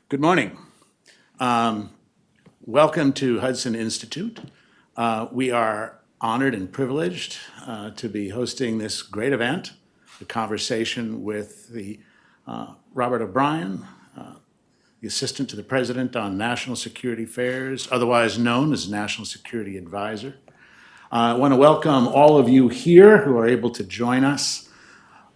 Good morning. Welcome to Hudson Institute. We are honored and privileged to be hosting this great event, a conversation with the Robert O'Brien, the Assistant to the President on National Security Affairs, otherwise known as National Security Advisor. I want to welcome all of you here who are able to join us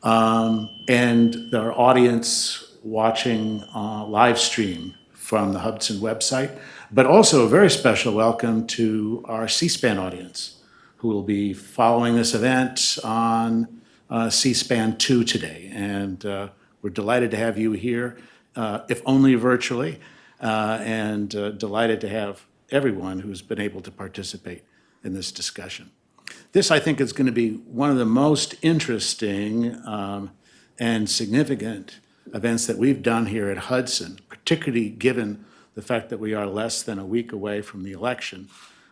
and our audience watching live stream from the Hudson website, but also a very special welcome to our C-SPAN audience who will be following this event on C-SPAN 2 today. And we're delighted to have you here, if only virtually, and delighted to have everyone who's been able to participate in this discussion. This, I think, is going to be one of the most interesting and significant events that we've done here at Hudson, particularly given the fact that we are less than a week away from the election,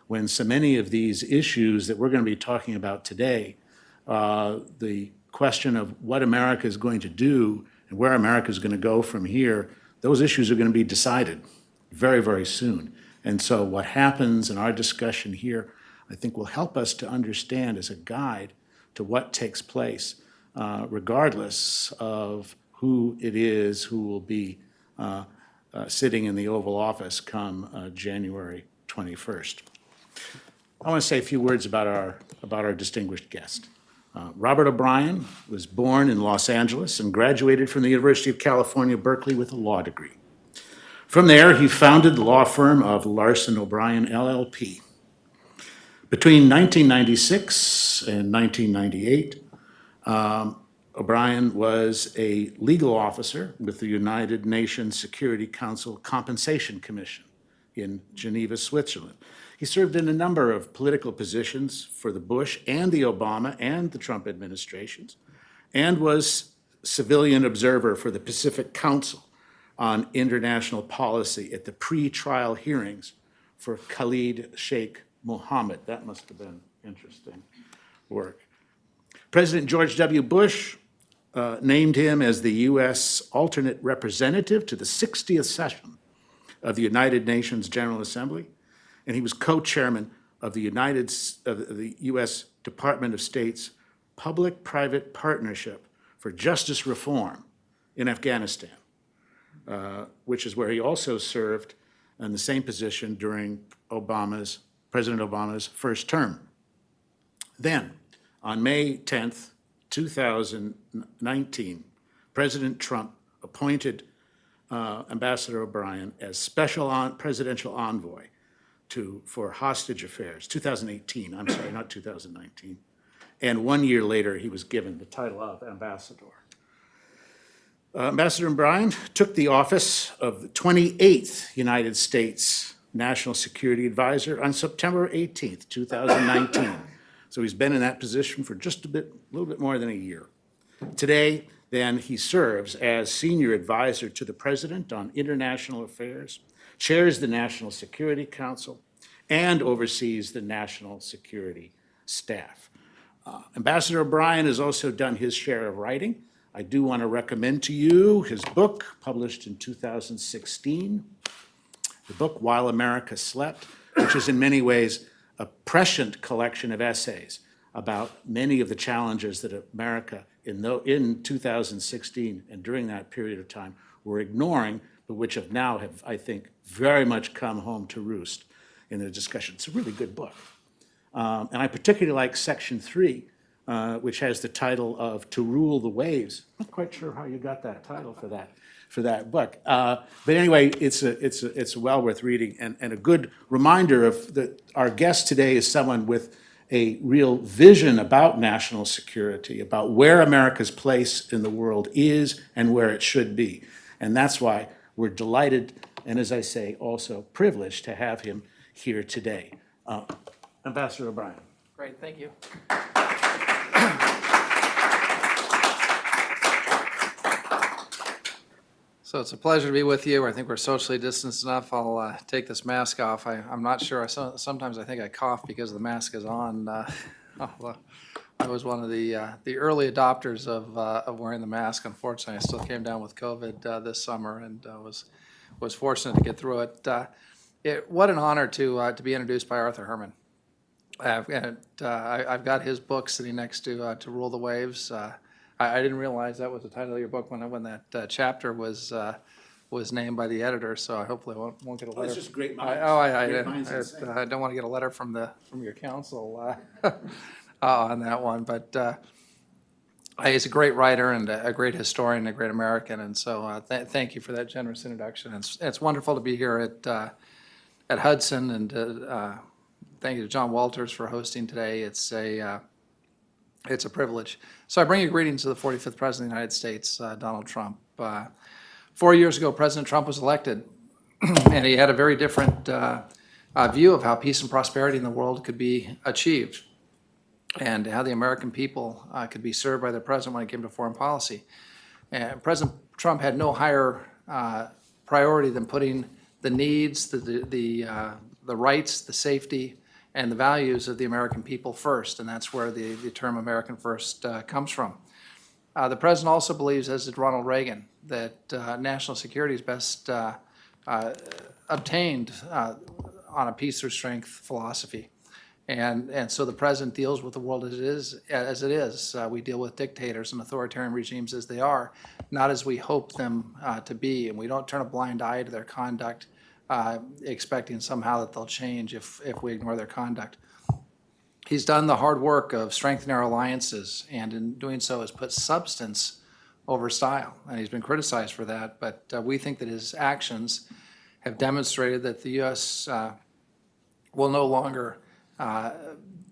when so many of these issues that we're going to be talking about today, the question of what America is going to do and where America is going to go from here, those issues are going to be decided very, very soon. And so what happens in our discussion here, I think, will help us to understand as a guide to what takes place, regardless of who it is who will be sitting in the Oval Office come January 21st. I want to say a few words about our distinguished guest. Robert O'Brien was born in Los Angeles and graduated from the University of California, Berkeley with a law degree. From there, he founded the law firm of Larson O'Brien, LLP. Between 1996 and 1998, O'Brien was a legal officer with the United Nations Security Council Compensation Commission in Geneva, Switzerland. He served in a number of political positions for the Bush and the Obama and the Trump administrations, and was civilian observer for the Pacific Council on international policy at the pre-trial hearings for Khalid Sheikh Mohammed. That must have been interesting work. President George W. Bush named him as the U.S. alternate representative to the 60th session of the United Nations General Assembly, and he was co-chairman of the U.S. Department of State's Public-Private Partnership for Justice Reform in Afghanistan, which is where he also served in the same position during President Obama's first term. Then, on May 10th, 2019, President Trump appointed Ambassador O'Brien as special presidential envoy for hostage affairs, 2018, I'm sorry, not 2019. And 1 year later, he was given the title of ambassador. Ambassador O'Brien took the office of the 28th United States National Security Advisor on September 18th, 2019. So he's been in that position for just a little bit more than a year. Today, then, he serves as senior advisor to the president on international affairs, chairs the National Security Council, and oversees the national security staff. Ambassador O'Brien has also done his share of writing. I do want to recommend to you his book, published in 2016, the book While America Slept, which is in many ways a prescient collection of essays about many of the challenges that America in 2016 and during that period of time were ignoring, but which have now, I think, very much come home to roost in the discussion. It's a really good book. And I particularly like section 3, which has the title of To Rule the Waves. I'm not quite sure how you got that title for that book. But anyway, it's well worth reading and a good reminder of that our guest today is someone with a real vision about national security, about where America's place in the world is and where it should be. And that's why we're delighted and, as I say, also privileged to have him here today. Ambassador O'Brien. Great, thank you. So it's a pleasure to be with you. I think we're socially distanced enough. I'll take this mask off. I'm not sure. Sometimes I think I cough because the mask is on. I was one of the early adopters of wearing the mask. Unfortunately, I still came down with COVID this summer and was was fortunate to get through it. What an honor to be introduced by Arthur Herman. I've got his book sitting next to Rule the Waves. I didn't realize that was the title of your book when that chapter was named by the editor. So I hopefully won't get a letter. It's just great minds. Great minds insane. I don't want to get a letter from your counsel on that one. But he's a great writer and a great historian, a great American. And so thank you for that generous introduction. It's wonderful to be here at Hudson, and thank you to John Walters for hosting today. It's a privilege. So I bring you greetings to the 45th President of the United States, Donald Trump. 4 years ago, President Trump was elected, and he had a very different view of how peace and prosperity in the world could be achieved, and how the American people could be served by their president when it came to foreign policy. And President Trump had no higher priority than putting the needs, the rights, the safety, and the values of the American people first, and that's where the term American First comes from. The president also believes, as did Ronald Reagan, that national security is best obtained on a peace through strength philosophy. And so the president deals with the world as it is. We deal with dictators and authoritarian regimes as they are, not as we hope them to be. And we don't turn a blind eye to their conduct, expecting somehow that they'll change if we ignore their conduct. He's done the hard work of strengthening our alliances, and in doing so has put substance over style. And he's been criticized for that, but we think that his actions have demonstrated that the U.S. Will no longer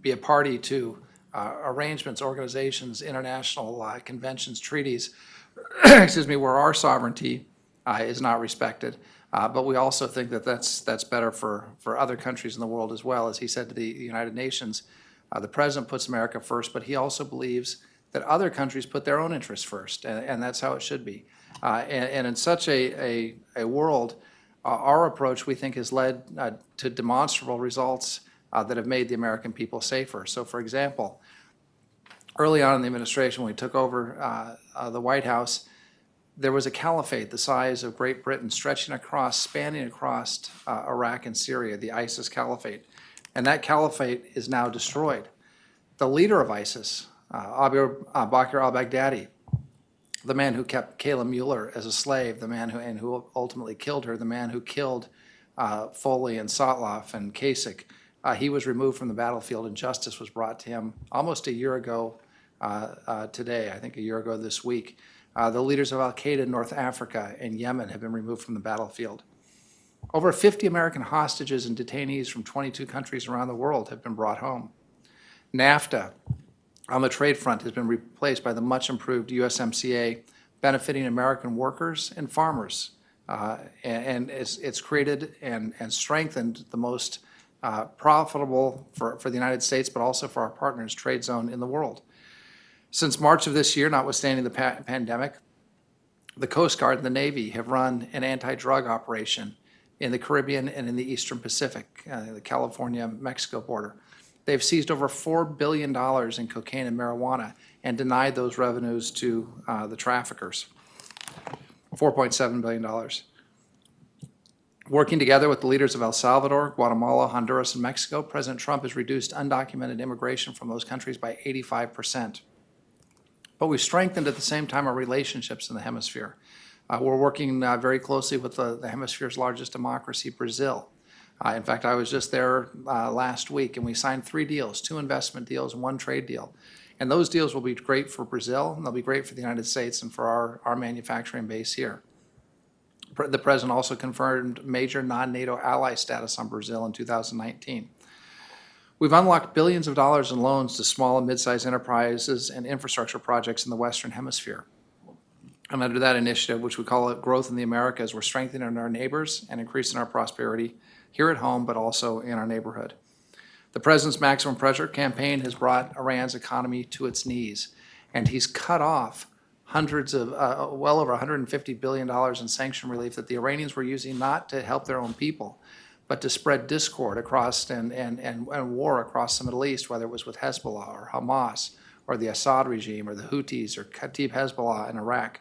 be a party to arrangements, organizations, international conventions, treaties, excuse me, where our sovereignty is not respected. But we also think that that's better for other countries in the world as well. As he said to the United Nations, the president puts America first, but he also believes that other countries put their own interests first, and that's how it should be. And in such a world, our approach, we think, has led to demonstrable results that have made the American people safer. So, for example, early on in the administration, when we took over the White House, there was a caliphate the size of Great Britain spanning across Iraq and Syria, the ISIS caliphate. And that caliphate is now destroyed. The leader of ISIS, Abu Bakr al-Baghdadi, the man who kept Kayla Mueller as a slave, the man who ultimately killed her, the man who killed Foley and Sotloff and Kasich, he was removed from the battlefield, and justice was brought to him almost a year ago today, I think a year ago this week. The leaders of al-Qaeda in North Africa and Yemen have been removed from the battlefield. Over 50 American hostages and detainees from 22 countries around the world have been brought home. NAFTA on the trade front has been replaced by the much improved USMCA, benefiting American workers and farmers. And it's created and strengthened the most profitable for the United States, but also for our partners, trade zone in the world. Since March of this year, notwithstanding the pandemic, the Coast Guard and the Navy have run an anti-drug operation in the Caribbean and in the Eastern Pacific, the California-Mexico border. They've seized over $4 billion in cocaine and marijuana and denied those revenues to the traffickers, $4.7 billion. Working together with the leaders of El Salvador, Guatemala, Honduras, and Mexico, President Trump has reduced undocumented immigration from those countries by 85%. But we've strengthened at the same time our relationships in the hemisphere. We're working very closely with the hemisphere's largest democracy, Brazil. In fact, I was just there last week, and we signed 3 deals, 2 investment deals and 1 trade deal. And those deals will be great for Brazil, and they'll be great for the United States and for our manufacturing base here. The president also confirmed major non-NATO ally status on Brazil in 2019. We've unlocked billions of dollars in loans to small and mid-sized enterprises and infrastructure projects in the Western Hemisphere. And under that initiative, which we call it Growth in the Americas, we're strengthening our neighbors and increasing our prosperity here at home, but also in our neighborhood. The president's maximum pressure campaign has brought Iran's economy to its knees, and he's cut off hundreds of, well over $150 billion in sanction relief that the Iranians were using not to help their own people, but to spread discord across and war across the Middle East, whether it was with Hezbollah or Hamas or the Assad regime or the Houthis or Kataib Hezbollah in Iraq.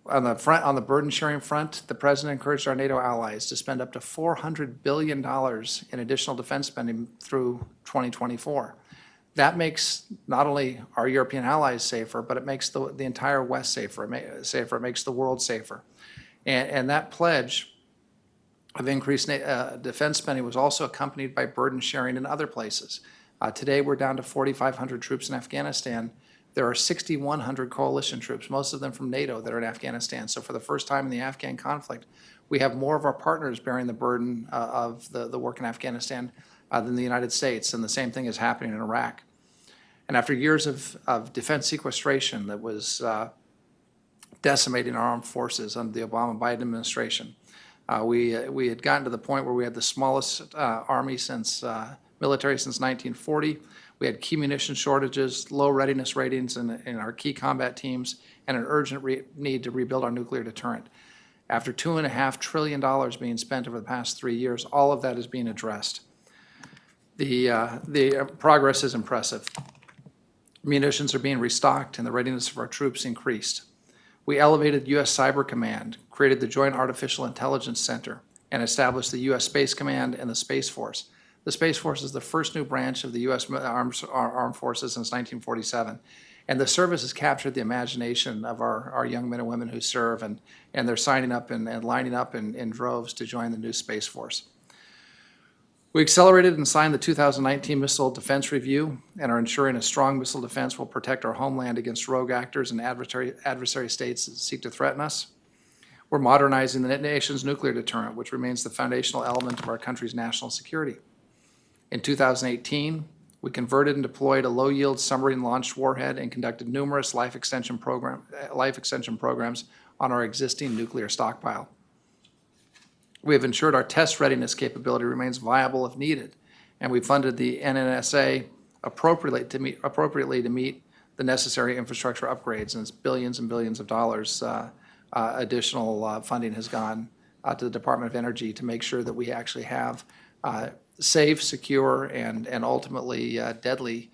On the burden sharing front, the president encouraged our NATO allies to spend up to $400 billion in additional defense spending through 2024. That makes not only our European allies safer, but it makes the entire West safer. It makes the world safer. And that pledge of increased defense spending was also accompanied by burden sharing in other places. Today, we're down to 4,500 troops in Afghanistan. There are 6,100 coalition troops, most of them from NATO, that are in Afghanistan. So for the first time in the Afghan conflict, we have more of our partners bearing the burden of the work in Afghanistan than the United States, and the same thing is happening in Iraq. And after years of defense sequestration that was decimating our armed forces under the Obama-Biden administration, we had gotten to the point where we had the smallest army military since 1940. We had key munition shortages, low readiness ratings in our key combat teams, and an urgent need to rebuild our nuclear deterrent. After $2.5 trillion being spent over the past 3 years, all of that is being addressed. The progress is impressive. Munitions are being restocked and the readiness of our troops increased. We elevated U.S. Cyber Command, created the Joint Artificial Intelligence Center, and established the U.S. Space Command and the Space Force. The Space Force is the first new branch of the U.S. Armed Forces since 1947. And the service has captured the imagination of our young men and women who serve, and they're signing up and lining up in droves to join the new Space Force. We accelerated and signed the 2019 Missile Defense Review and are ensuring a strong missile defense will protect our homeland against rogue actors and adversary states that seek to threaten us. We're modernizing the nation's nuclear deterrent, which remains the foundational element of our country's national security. In 2018, we converted and deployed a low-yield submarine-launched warhead and conducted numerous life extension programs on our existing nuclear stockpile. We have ensured our test readiness capability remains viable if needed, and we funded the NNSA appropriately to meet the necessary infrastructure upgrades, and it's billions and billions of dollars additional funding has gone to the Department of Energy to make sure that we actually have safe, secure, and ultimately deadly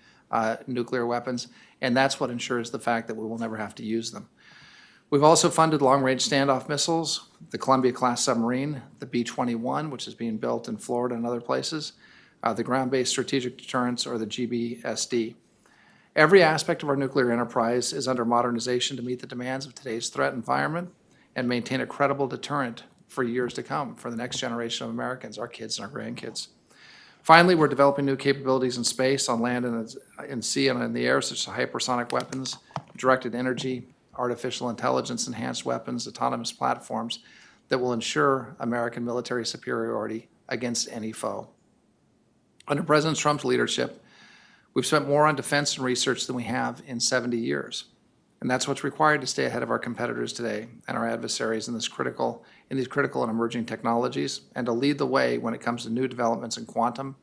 nuclear weapons, and that's what ensures the fact that we will never have to use them. We've also funded long-range standoff missiles, the Columbia-class submarine, the B-21, which is being built in Florida and other places, the ground-based strategic deterrence, or the GBSD. Every aspect of our nuclear enterprise is under modernization to meet the demands of today's threat environment and maintain a credible deterrent for years to come for the next generation of Americans, our kids and our grandkids. Finally, we're developing new capabilities in space, on land, and in sea and in the air, such as hypersonic weapons, directed energy, artificial intelligence-enhanced weapons, autonomous platforms that will ensure American military superiority against any foe. Under President Trump's leadership, we've spent more on defense and research than we have in 70 years. And that's what's required to stay ahead of our competitors today and our adversaries in these critical and emerging technologies, and to lead the way when it comes to new developments in quantum,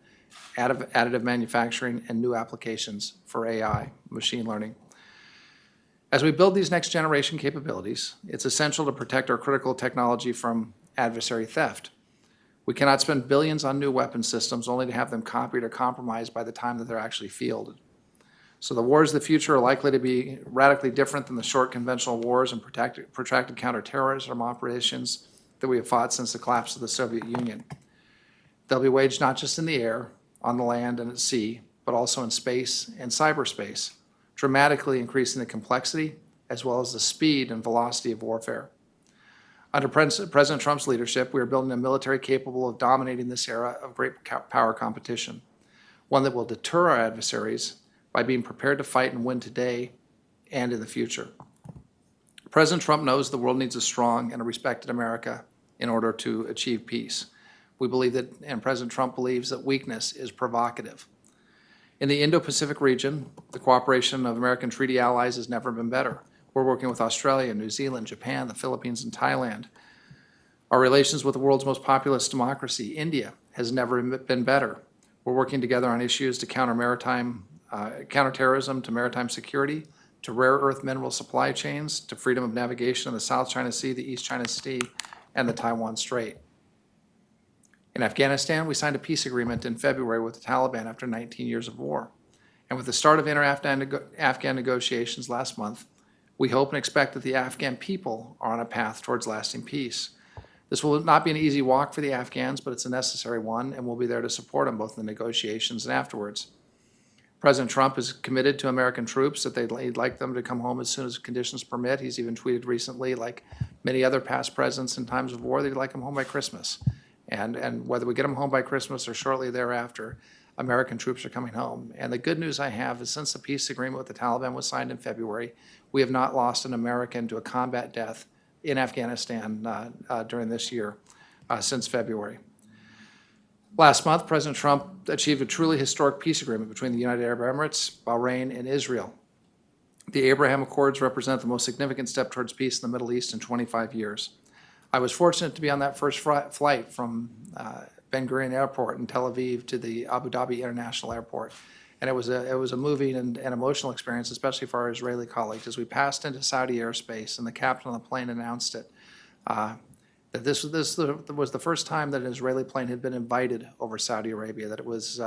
additive manufacturing, and new applications for AI, machine learning. As we build these next generation capabilities, it's essential to protect our critical technology from adversary theft. We cannot spend billions on new weapon systems only to have them copied or compromised by the time that they're actually fielded. So the wars of the future are likely to be radically different than the short conventional wars and protracted counterterrorism operations that we have fought since the collapse of the Soviet Union. They'll be waged not just in the air, on the land, and at sea, but also in space and cyberspace, dramatically increasing the complexity as well as the speed and velocity of warfare. Under President Trump's leadership, we are building a military capable of dominating this era of great power competition, one that will deter our adversaries by being prepared to fight and win today and in the future. President Trump knows the world needs a strong and a respected America in order to achieve peace. We believe that, and President Trump believes, that weakness is provocative. In the Indo-Pacific region, the cooperation of American treaty allies has never been better. We're working with Australia, New Zealand, Japan, the Philippines, and Thailand. Our relations with the world's most populous democracy, India, has never been better. We're working together on issues to counterterrorism, to maritime security, to rare earth mineral supply chains, to freedom of navigation in the South China Sea, the East China Sea, and the Taiwan Strait. In Afghanistan, we signed a peace agreement in February with the Taliban after 19 years of war. And with the start of inter-Afghan negotiations last month, We hope and expect that the Afghan people are on a path towards lasting peace. This will not be an easy walk for the Afghans, but it's a necessary one, and we'll be there to support them both in the negotiations and afterwards. President Trump is committed to American troops, that he'd like them to come home as soon as conditions permit. He's even tweeted recently, like many other past presidents in times of war, they'd like them home by Christmas. And whether we get them home by Christmas or shortly thereafter, American troops are coming home. And the good news I have is since the peace agreement with the Taliban was signed in February, we have not lost an American to a combat death in Afghanistan during this year since February. Last month, President Trump achieved a truly historic peace agreement between the United Arab Emirates, Bahrain, and Israel. The Abraham Accords represent the most significant step towards peace in the Middle East in 25 years. I was fortunate to be on that first flight from Ben Gurion Airport in Tel Aviv to the Abu Dhabi International Airport. And it was a moving and emotional experience, especially for our Israeli colleagues. As we passed into Saudi airspace and the captain on the plane announced it, that this was the first time that an Israeli plane had been invited over Saudi Arabia, that it was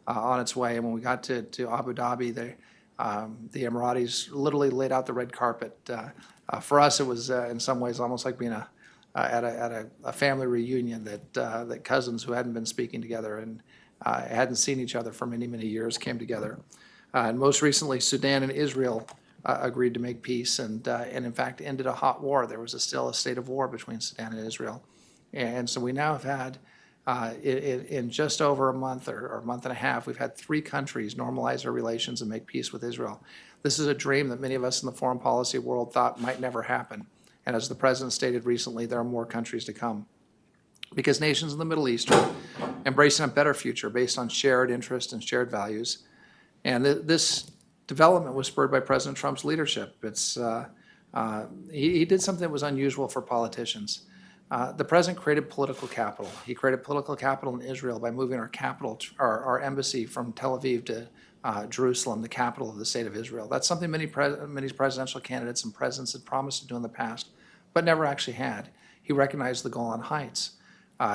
on its way. And when we got to Abu Dhabi, the Emiratis literally laid out the red carpet. For us, it was in some ways almost like being at a family reunion, that cousins who hadn't been speaking together and hadn't seen each other for many, many years came together. And most recently, Sudan and Israel agreed to make peace and in fact ended a hot war. There was still a state of war between Sudan and Israel. And so we now have had, in just over a month or a month and a half, we've had 3 countries normalize their relations and make peace with Israel. This is a dream that many of us in the foreign policy world thought might never happen. And as the president stated recently, there are more countries to come. Because nations in the Middle East are embracing a better future based on shared interest and shared values. And this development was spurred by President Trump's leadership. He did something that was unusual for politicians. The president created political capital. He created political capital in Israel by moving our capital, our embassy from Tel Aviv to Jerusalem, the capital of the state of Israel. That's something many presidential candidates and presidents had promised to do in the past, but never actually had. He recognized the Golan Heights.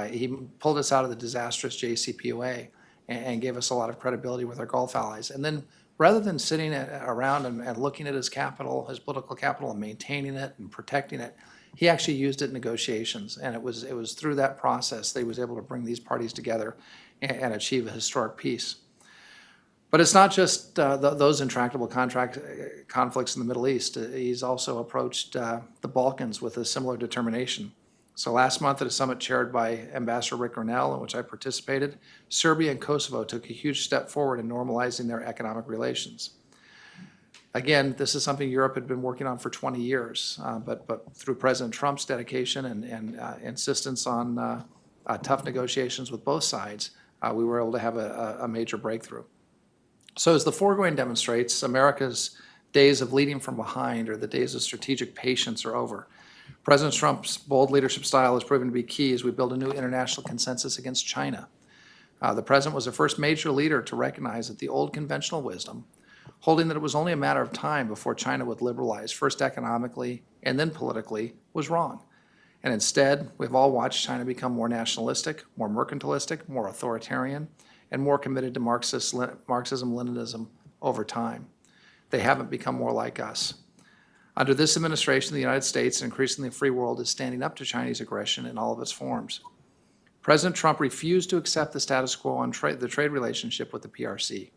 He pulled us out of the disastrous JCPOA and gave us a lot of credibility with our Gulf allies. And then rather than sitting around and looking at his capital, his political capital, and maintaining it and protecting it, he actually used it in negotiations. And it was through that process that he was able to bring these parties together and achieve a historic peace. But it's not just those intractable conflicts in the Middle East. He's also approached the Balkans with a similar determination. So last month at a summit chaired by Ambassador Rick Grenell, in which I participated, Serbia and Kosovo took a huge step forward in normalizing their economic relations. Again, this is something Europe had been working on for 20 years, but through President Trump's dedication and insistence on tough negotiations with both sides, we were able to have a major breakthrough. So as the foregoing demonstrates, America's days of leading from behind or the days of strategic patience are over. President Trump's bold leadership style has proven to be key as we build a new international consensus against China. The president was the first major leader to recognize that the old conventional wisdom, holding that it was only a matter of time before China would liberalize, first economically and then politically, was wrong. And instead, we've all watched China become more nationalistic, more mercantilistic, more authoritarian, and more committed to Marxism-Leninism over time. They haven't become more like us. Under this administration, the United States, and increasingly the free world, is standing up to Chinese aggression in all of its forms. President Trump refused to accept the status quo on the trade relationship with the PRC.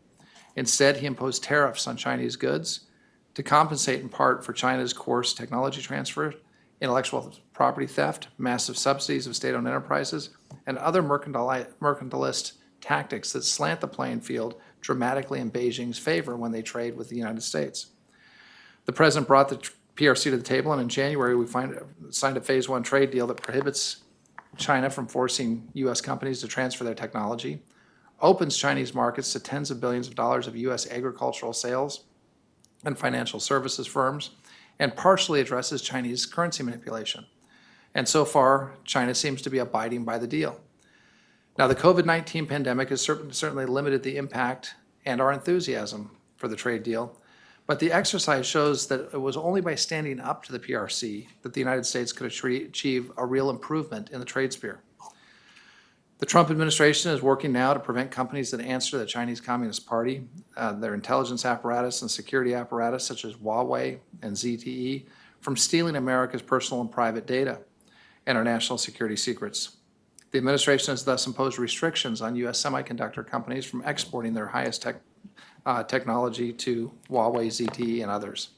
Instead, he imposed tariffs on Chinese goods to compensate in part for China's coarse technology transfer, intellectual property theft, massive subsidies of state-owned enterprises, and other mercantilist tactics that slant the playing field dramatically in Beijing's favor when they trade with the United States. The president brought the PRC to the table, and in January we signed a Phase 1 trade deal that prohibits China from forcing U.S. companies to transfer their technology, opens Chinese markets to tens of billions of dollars of U.S. agricultural sales and financial services firms, and partially addresses Chinese currency manipulation. And so far, China seems to be abiding by the deal. Now, the COVID-19 pandemic has certainly limited the impact and our enthusiasm for the trade deal, but the exercise shows that it was only by standing up to the PRC that the United States could achieve a real improvement in the trade sphere. The Trump administration is working now to prevent companies that answer the Chinese Communist Party, their intelligence apparatus and security apparatus, such as Huawei and ZTE, from stealing America's personal and private data and our national security secrets. The administration has thus imposed restrictions on U.S. semiconductor companies from exporting their highest technology to Huawei, ZTE, and others.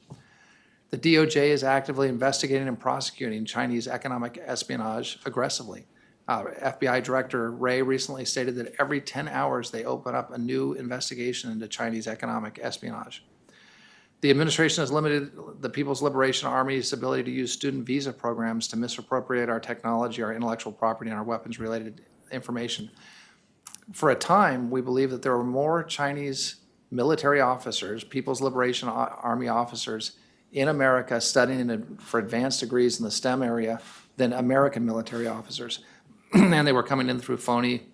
The DOJ is actively investigating and prosecuting Chinese economic espionage aggressively. FBI Director Wray recently stated that every 10 hours they open up a new investigation into Chinese economic espionage. The administration has limited the People's Liberation Army's ability to use student visa programs to misappropriate our technology, our intellectual property, and our weapons-related information. For a time, we believe that there were more Chinese military officers, People's Liberation Army officers, in America studying for advanced degrees in the STEM area than American military officers. And they were coming in through phony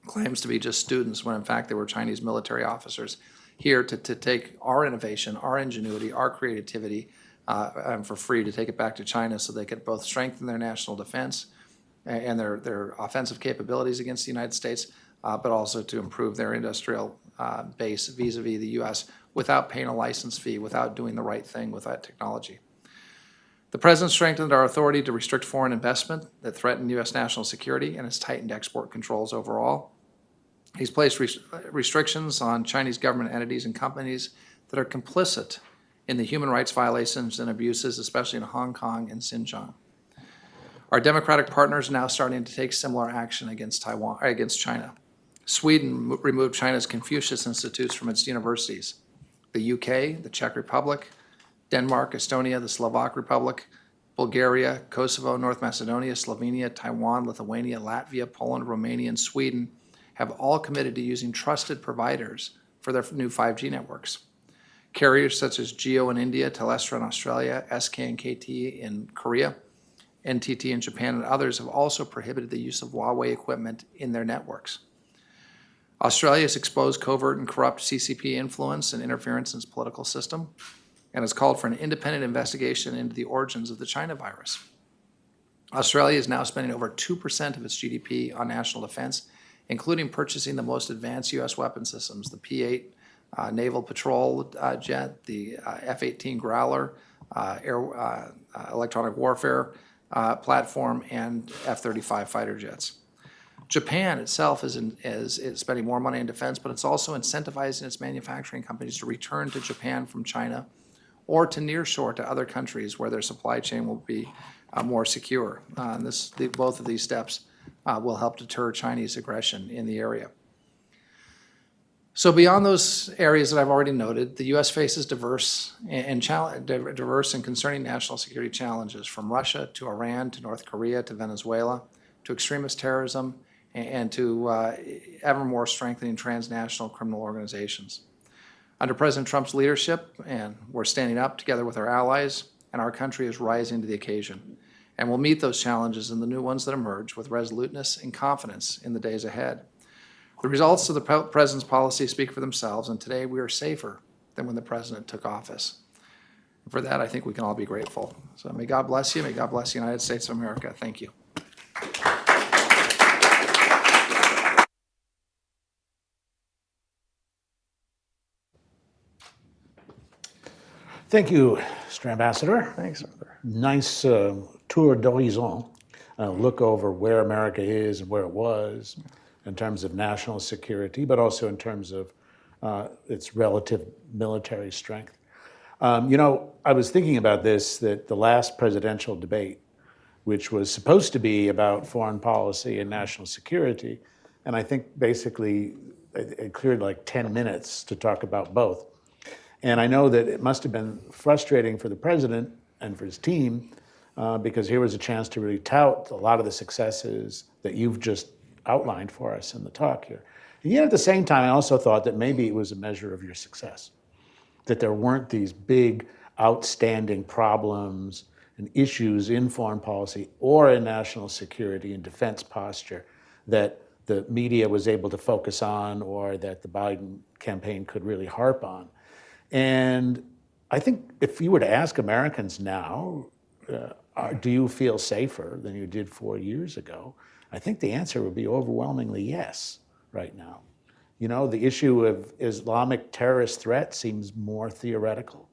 claims to be just students, when in fact they were Chinese military officers here to take our innovation, our ingenuity, our creativity for free, to take it back to China so they could both strengthen their national defense and their offensive capabilities against the United States, but also to improve their industrial base vis-a-vis the U.S. without paying a license fee, without doing the right thing with that technology. The President strengthened our authority to restrict foreign investment that threatened U.S. national security and has tightened export controls overall. He's placed restrictions on Chinese government entities and companies that are complicit in the human rights violations and abuses, especially in Hong Kong and Xinjiang. Our democratic partners are now starting to take similar action against China. Sweden removed China's Confucius Institutes from its universities. The UK, the Czech Republic, Denmark, Estonia, the Slovak Republic, Bulgaria, Kosovo, North Macedonia, Slovenia, Taiwan, Lithuania, Latvia, Poland, Romania, and Sweden have all committed to using trusted providers for their new 5G networks. Carriers such as Jio in India, Telestra in Australia, SK and KT in Korea, NTT in Japan, and others have also prohibited the use of Huawei equipment in their networks. Australia has exposed covert and corrupt CCP influence and interference in its political system, and has called for an independent investigation into the origins of the China virus. Australia is now spending over 2% of its GDP on national defense, including purchasing the most advanced U.S. weapon systems, the P-8 Naval Patrol jet, the F-18 Growler, electronic warfare platform, and F-35 fighter jets. Japan itself is spending more money in defense, but it's also incentivizing its manufacturing companies to return to Japan from China or to nearshore to other countries where their supply chain will be more secure. Both of these steps will help deter Chinese aggression in the area. So beyond those areas that I've already noted, the U.S. faces diverse and concerning national security challenges, from Russia to Iran to North Korea to Venezuela to extremist terrorism and to ever more strengthening transnational criminal organizations. Under President Trump's leadership, and we're standing up together with our allies, and our country is rising to the occasion. And we'll meet those challenges and the new ones that emerge with resoluteness and confidence in the days ahead. The results of the President's policy speak for themselves, and today we are safer than when the President took office. And for that, I think we can all be grateful. So may God bless you. May God bless the United States of America. Thank you. Thank you, Mr. Ambassador. Thanks, Arthur. Nice tour d'horizon, look over where America is and where it was in terms of national security, but also in terms of its relative military strength. I was thinking about this, that the last presidential debate, which was supposed to be about foreign policy and national security, and I think basically it cleared like 10 minutes to talk about both. And I know that it must have been frustrating for the president and for his team because here was a chance to really tout a lot of the successes that you've just outlined for us in the talk here. And yet at the same time, I also thought that maybe it was a measure of your success, that there weren't these big, outstanding problems and issues in foreign policy or in national security and defense posture that the media was able to focus on or that the Biden campaign could really harp on. And I think if you were to ask Americans now, do you feel safer than you did 4 years ago? I think the answer would be overwhelmingly yes right now. You know, the issue of Islamic terrorist threat seems more theoretical.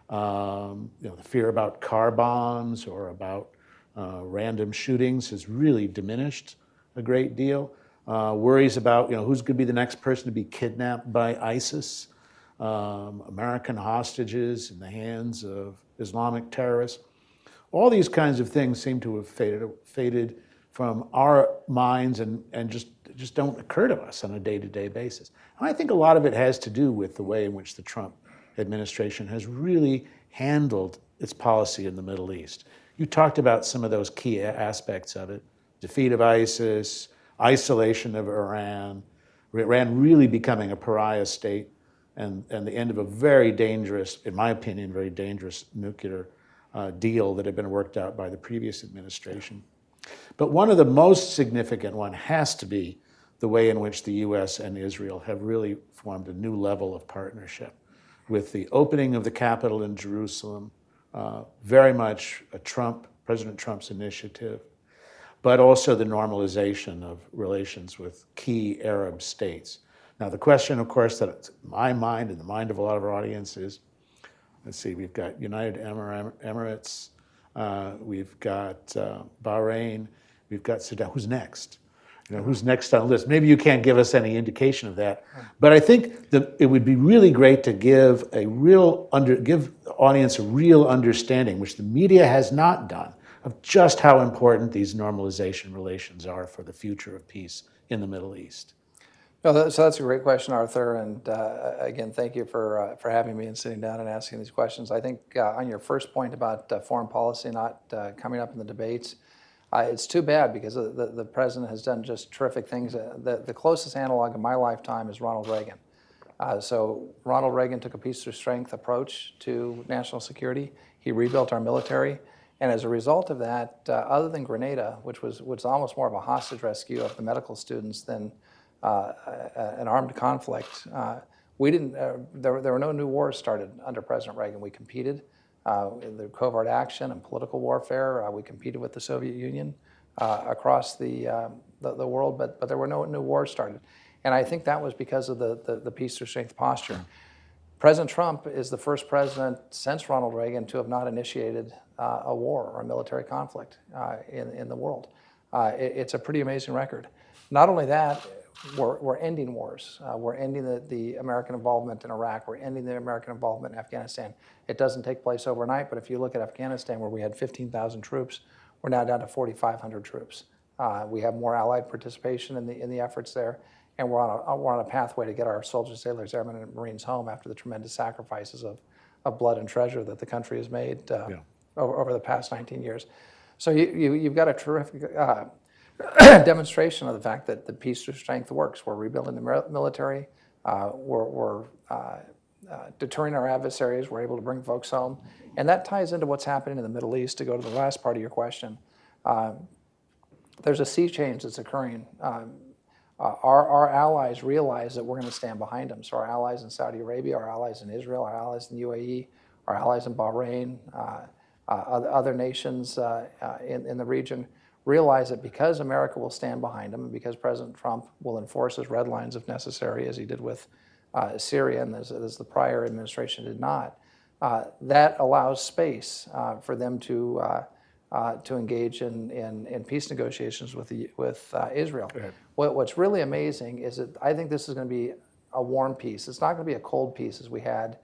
You know, the fear about car bombs or about random shootings has really diminished a great deal. Worries about, you know, who's going to be the next person to be kidnapped by ISIS, American hostages in the hands of Islamic terrorists. All these kinds of things seem to have faded from our minds and just don't occur to us on a day-to-day basis. And I think a lot of it has to do with the way in which the Trump administration has really handled its policy in the Middle East. You talked about some of those key aspects of it: defeat of ISIS, isolation of Iran really becoming a pariah state, and the end of a very dangerous, in my opinion, very dangerous nuclear deal that had been worked out by the previous administration. But one of the most significant one has to be the way in which the U.S. and Israel have really formed a new level of partnership, with the opening of the Capitol in Jerusalem, very much President Trump's initiative, but also the normalization of relations with key Arab states. Now, the question, of course, that's in my mind and the mind of a lot of our audience is, let's see, we've got United Emirates, we've got Bahrain, we've got Sudan. Who's next? You know, who's next on the list? Maybe you can't give us any indication of that, but I think that it would be really great to give the audience a real understanding, which the media has not done, of just how important these normalization relations are for the future of peace in the Middle East. No, so that's a great question, Arthur. And again, thank you for having me and sitting down and asking these questions. I think on your first point about foreign policy not coming up in the debates, it's too bad because the president has done just terrific things. The closest analog in my lifetime is Ronald Reagan. So Ronald Reagan took a peace through strength approach to national security. He rebuilt our military. And as a result of that, other than Grenada, which was almost more of a hostage rescue of the medical students than an armed conflict, there were no new wars started under President Reagan. We competed in the covert action and political warfare. We competed with the Soviet Union across the world, but there were no new wars started. And I think that was because of the peace through strength posture. President Trump is the first president since Ronald Reagan to have not initiated a war or a military conflict in the world. It's a pretty amazing record. Not only that, we're ending wars. We're ending the American involvement in Iraq. We're ending the American involvement in Afghanistan. It doesn't take place overnight, but if you look at Afghanistan, where we had 15,000 troops, we're now down to 4,500 troops. We have more allied participation in the efforts there, and we're on a pathway to get our soldiers, sailors, airmen, and Marines home after the tremendous sacrifices of blood and treasure that the country has made over the past 19 years. So you've got a terrific demonstration of the fact that the peace through strength works. We're rebuilding the military. We're deterring our adversaries. We're able to bring folks home. And that ties into what's happening in the Middle East. To go to the last part of your question, there's a sea change that's occurring. Our allies realize that we're going to stand behind them. So our allies in Saudi Arabia, our allies in Israel, our allies in the UAE, our allies in Bahrain, other nations in the region realize that because America will stand behind them, and because President Trump will enforce his red lines if necessary, as he did with Syria and as the prior administration did not, that allows space for them to engage in peace negotiations with Israel. Right. What's really amazing is that I think this is going to be a warm peace. It's not going to be a cold peace as we had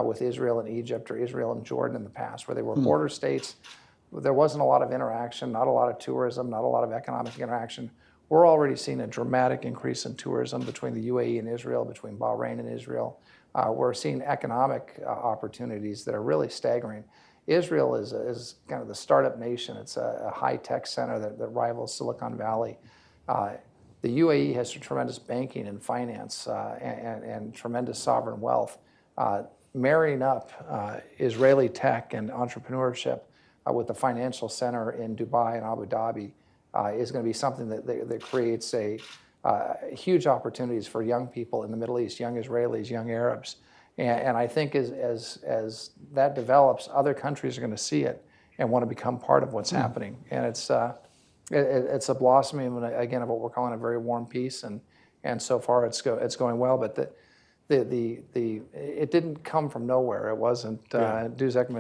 with Israel and Egypt or Israel and Jordan in the past, where they were border states. There wasn't a lot of interaction, not a lot of tourism, not a lot of economic interaction. We're already seeing a dramatic increase in tourism between the UAE and Israel, between Bahrain and Israel. We're seeing economic opportunities that are really staggering. Israel is kind of the startup nation. It's a high-tech center that rivals Silicon Valley. The UAE has tremendous banking and finance and tremendous sovereign wealth. Marrying up Israeli tech and entrepreneurship with the financial center in Dubai and Abu Dhabi is going to be something that creates huge opportunities for young people in the Middle East, young Israelis, young Arabs. And I think as that develops, other countries are going to see it and want to become part of what's happening. And it's It's a blossoming, again, of what we're calling a very warm peace, and so far it's going well. But it didn't come from nowhere. It wasn't Deus ex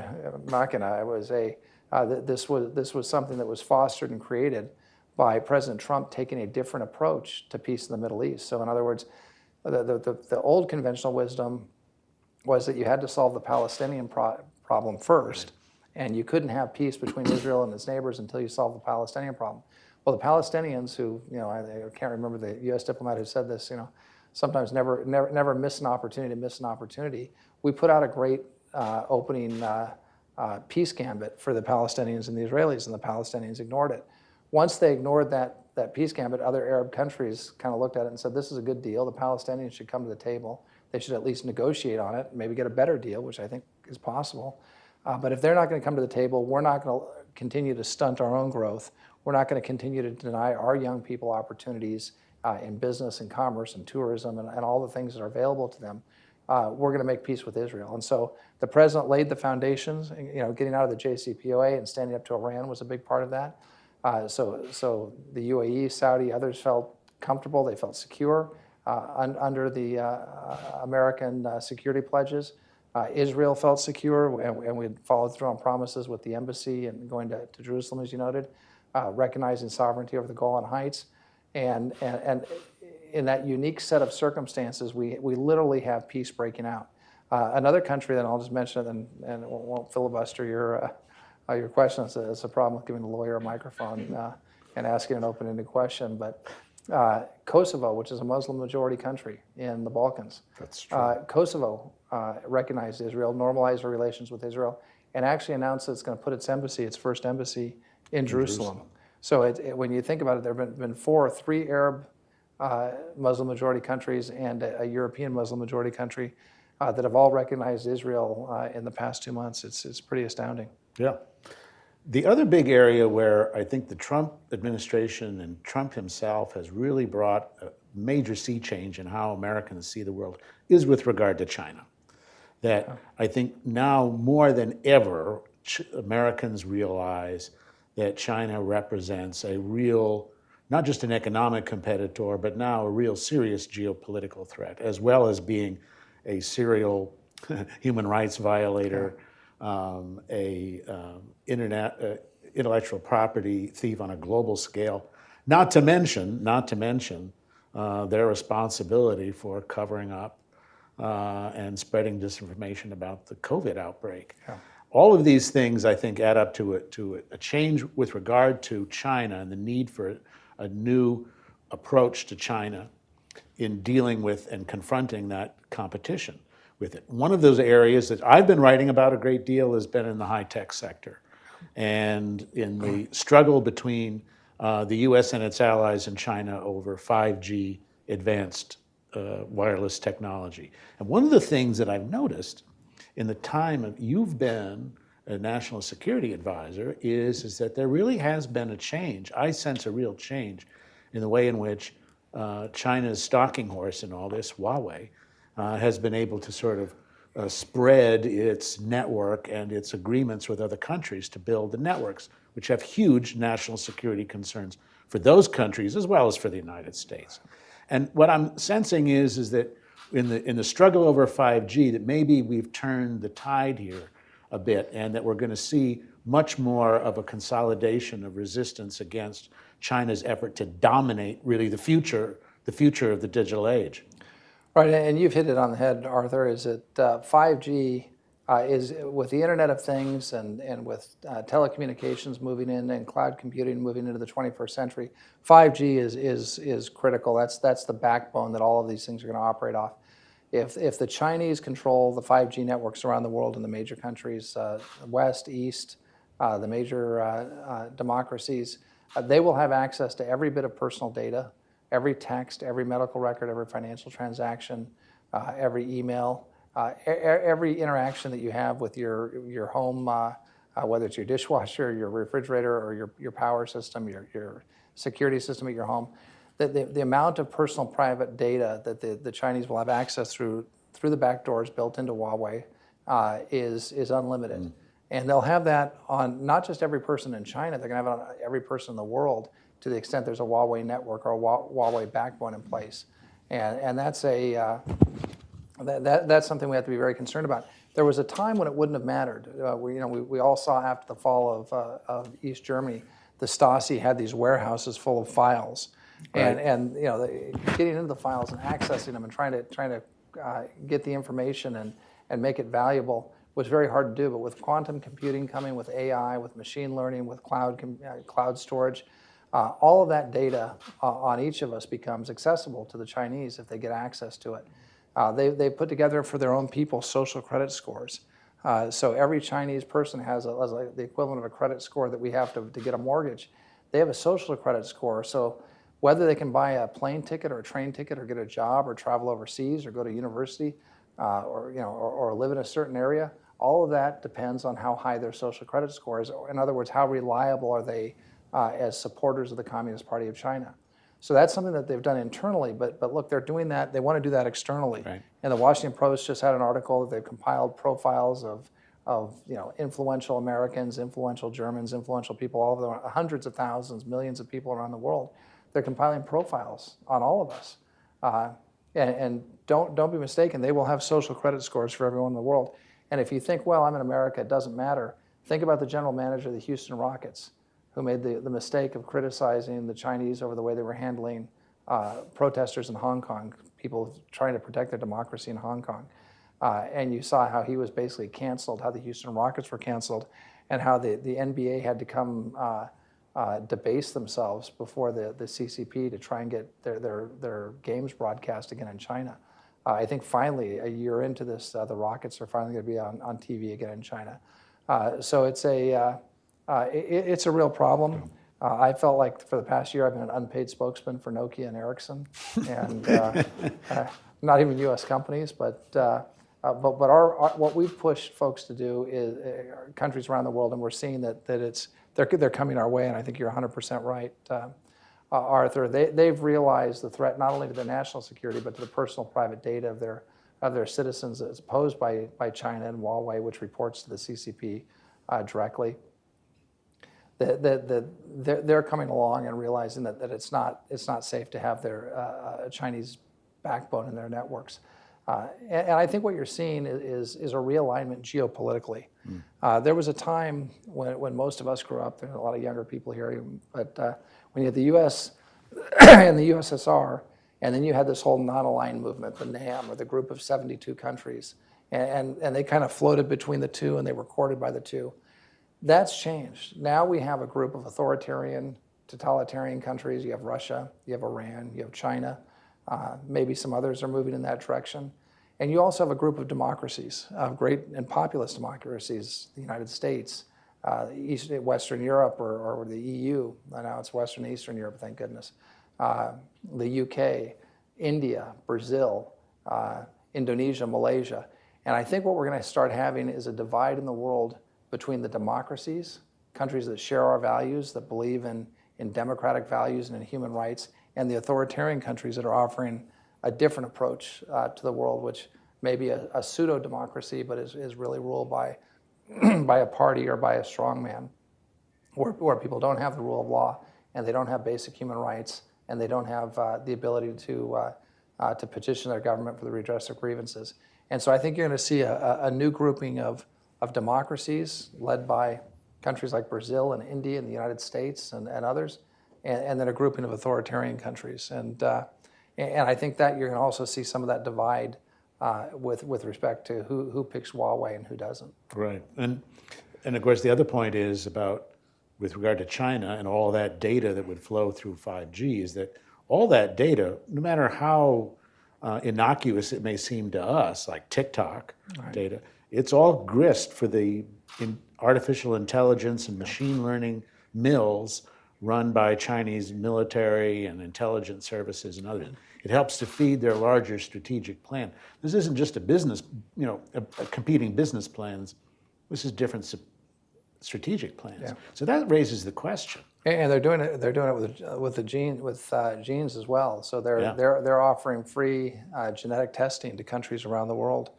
machina. It was this was something that was fostered and created by President Trump taking a different approach to peace in the Middle East. So in other words, the old conventional wisdom was that you had to solve the Palestinian problem first, and you couldn't have peace between Israel and its neighbors until you solved the Palestinian problem. Well, the Palestinians, who, I can't remember the U.S. diplomat who said this, sometimes never miss an opportunity to miss an opportunity. We put out a great opening peace gambit for the Palestinians and the Israelis, and the Palestinians ignored it. Once they ignored that peace gambit, other Arab countries kind of looked at it and said, this is a good deal. The Palestinians should come to the table. They should at least negotiate on it, maybe get a better deal, which I think is possible. But if they're not going to come to the table, we're not going to continue to stunt our own growth. We're not going to continue to deny our young people opportunities in business and commerce and tourism and all the things that are available to them. We're going to make peace with Israel. And so the president laid the foundations. Getting out of the JCPOA and standing up to Iran was a big part of that. So the UAE, Saudi, others felt comfortable. They felt secure under the American security pledges. Israel felt secure, and we followed through on promises with the embassy and going to Jerusalem, as you noted, recognizing sovereignty over the Golan Heights. And in that unique set of circumstances, we literally have peace breaking out. Another country that I'll just mention it and won't filibuster your question. It's a problem with giving the lawyer a microphone and asking an open-ended question. But Kosovo, which is a Muslim majority country in the Balkans. That's true. Kosovo recognized Israel, normalized our relations with Israel, and actually announced that it's going to put its first embassy in Jerusalem. So when you think about it, there have been three Arab Muslim majority countries and a European Muslim majority country that have all recognized Israel in the past 2 months. It's pretty astounding. Yeah. The other big area where I think the Trump administration and Trump himself has really brought a major sea change in how Americans see the world is with regard to China. That I think now more than ever, Americans realize that China represents a real, not just an economic competitor, but now a real serious geopolitical threat, as well as being a serial human rights violator, intellectual property thief on a global scale. Not to mention their responsibility for covering up and spreading disinformation about the COVID outbreak. Yeah. All of these things, I think, add up to a change with regard to China and the need for a new approach to China in dealing with and confronting that competition with it. One of those areas that I've been writing about a great deal has been in the high-tech sector and in the struggle between the U.S. and its allies in China over 5G advanced wireless technology. And one of the things that I've noticed in the time you've been a national security advisor is that there really has been a change. I sense a real change in the way in which China's stalking horse in all this, Huawei, has been able to sort of spread its network and its agreements with other countries to build the networks, which have huge national security concerns for those countries as well as for the United States. And what I'm sensing is that in the struggle over 5G, that maybe we've turned the tide here a bit, and that we're going to see much more of a consolidation of resistance against China's effort to dominate really the future of the digital age. Right, and you've hit it on the head, Arthur, is that 5G is with the Internet of Things and with telecommunications moving in and cloud computing moving into the 21st century, 5G is critical. That's the backbone that all of these things are going to operate off. If the Chinese control the 5G networks around the world in the major countries, West, East, the major democracies, they will have access to every bit of personal data, every text, every medical record, every financial transaction, every email, every interaction that you have with your home, whether it's your dishwasher, your refrigerator, or your power system, your security system at your home. The amount of personal private data that the Chinese will have access through the back doors built into Huawei is unlimited. And they'll have that on not just every person in China, they're going to have it on every person in the world to the extent there's a Huawei network or a Huawei backbone in place. And that's that's something we have to be very concerned about. There was a time when it wouldn't have mattered. We all saw after the fall of East Germany, the Stasi had these warehouses full of files. Right. And getting into the files and accessing them and trying to get the information and make it valuable was very hard to do. But with quantum computing coming, with AI, with machine learning, with cloud storage, all of that data on each of us becomes accessible to the Chinese if they get access to it. They put together for their own people social credit scores. So every Chinese person has the equivalent of a credit score that we have to get a mortgage. They have a social credit score. So whether they can buy a plane ticket or a train ticket or get a job or travel overseas or go to university or live in a certain area, all of that depends on how high their social credit score is. In other words, how reliable are they as supporters of the Communist Party of China? So that's something that they've done internally, but look, they're doing that. They want to do that externally. Right. And the Washington Post just had an article that they've compiled profiles of influential Americans, influential Germans, influential people all over the hundreds of thousands, millions of people around the world. They're compiling profiles on all of us. And don't be mistaken, they will have social credit scores for everyone in the world. And if you think, well, I'm in America, it doesn't matter, think about the general manager of the Houston Rockets, who made the mistake of criticizing the Chinese over the way they were handling protesters in Hong Kong, people trying to protect their democracy in Hong Kong. And you saw how he was basically canceled, how the Houston Rockets were canceled, and how the NBA had to come debase themselves before the CCP to try and get their games broadcast again in China. I think finally, a year into this, the Rockets are finally going to be on TV again in China. So it's a real problem. I felt like for the past year I've been an unpaid spokesman for Nokia and Ericsson, and not even U.S. companies, but what we've pushed folks to do is countries around the world, and we're seeing that they're coming our way, and I think you're 100% right, Arthur. They've realized the threat not only to their national security but to the personal private data of their citizens as posed by China and Huawei, which reports to the CCP directly. They're coming along and realizing that it's not safe to have their Chinese backbone in their networks. And I think what you're seeing is a realignment geopolitically. There was a time when most of us grew up, there are a lot of younger people here, but when you had the U.S. and the USSR, and then you had this whole non-aligned movement, the NAM, or the group of 72 countries, and they kind of floated between the two, and they were courted by the two. That's changed. Now we have a group of authoritarian, totalitarian countries. You have Russia, you have Iran, you have China. Maybe some others are moving in that direction. And you also have a group of democracies, great and populous democracies, the United States, Western Europe, or the EU. Now it's Western and Eastern Europe, thank goodness. The UK, India, Brazil, Indonesia, Malaysia. And I think what we're going to start having is a divide in the world between the democracies, countries that share our values, that believe in democratic values and in human rights, and the authoritarian countries that are offering a different approach to the world, which may be a pseudo-democracy, but is really ruled by a party or by a strongman, where people don't have the rule of law, and they don't have basic human rights, and they don't have the ability to petition their government for the redress of grievances. And so I think you're going to see a new grouping of democracies led by countries like Brazil and India and the United States and others, and then a grouping of authoritarian countries. And I think that you're going to also see some of that divide with respect to who picks Huawei and who doesn't. Right. And of course, the other point is about, with regard to China and all that data that would flow through 5G, is that all that data, no matter how innocuous it may seem to us, like TikTok data, it's all grist for the artificial intelligence and machine learning mills run by Chinese military and intelligence services and others. It helps to feed their larger strategic plan. This isn't just a business, a competing business plans. This is different strategic plans. Yeah. So that raises the question. And they're doing it. They're doing it with genes as well. So they're offering free genetic testing to countries around the world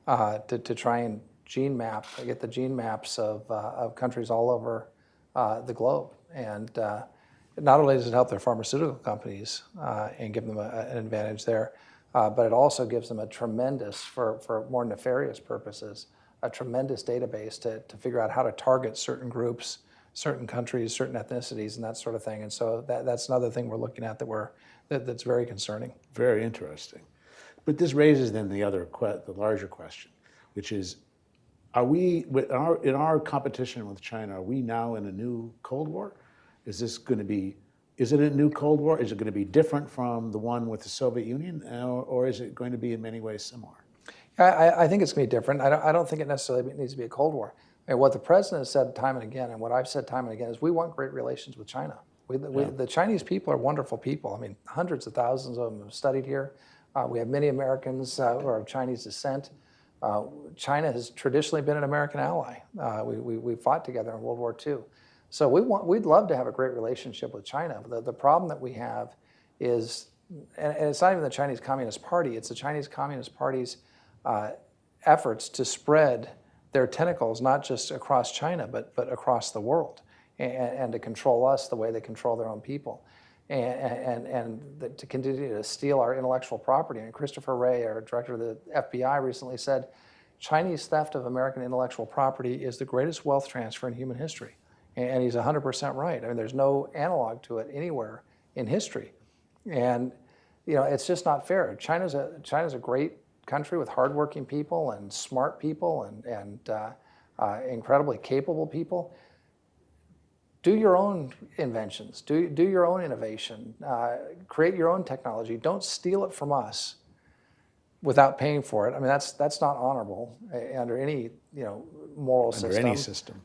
to try and gene map. I get the gene maps of countries all over the globe, and not only does it help their pharmaceutical companies and give them an advantage there, but it also gives them a tremendous, for more nefarious purposes, a tremendous database to figure out how to target certain groups, certain countries, certain ethnicities, and that sort of thing. And so that's another thing we're looking at that's very concerning. Very interesting. But this raises then the larger question, which is, are we, in our competition with China, are we now in a new Cold War? Is it a new Cold War? Is it going to be different from the one with the Soviet Union, or is it going to be in many ways similar? I think it's going to be different. I don't think it necessarily needs to be a Cold War. And what the president has said time and again, and what I've said time and again, is we want great relations with China. The Chinese people are wonderful people. I mean, hundreds of thousands of them have studied here. We have many Americans who are of Chinese descent. China has traditionally been an American ally. We fought together in World War II. So we'd love to have a great relationship with China. The problem that we have is, and it's not even the Chinese Communist Party, it's the Chinese Communist Party's efforts to spread their tentacles not just across China, but across the world, and to control us the way they control their own people. To continue to steal our intellectual property. And Christopher Wray, our director of the FBI, recently said, Chinese theft of American intellectual property is the greatest wealth transfer in human history. And he's 100% right. I mean, there's no analog to it anywhere in history. And, it's just not fair. China's a great country with hardworking people and smart people and incredibly capable people. Do your own inventions, do your own innovation, create your own technology. Don't steal it from us without paying for it. I mean, that's not honorable under any moral system. Under any system.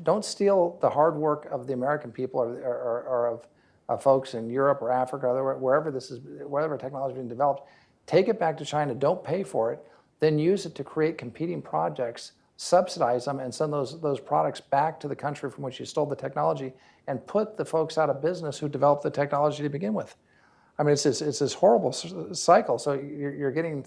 Don't steal the hard work of the American people or of folks in Europe or Africa or wherever technology is being developed. Take it back to China. Don't pay for it. Then use it to create competing projects. Subsidize them and send those products back to the country from which you stole the technology, and put the folks out of business who developed the technology to begin with. I mean, it's this horrible cycle. So you're getting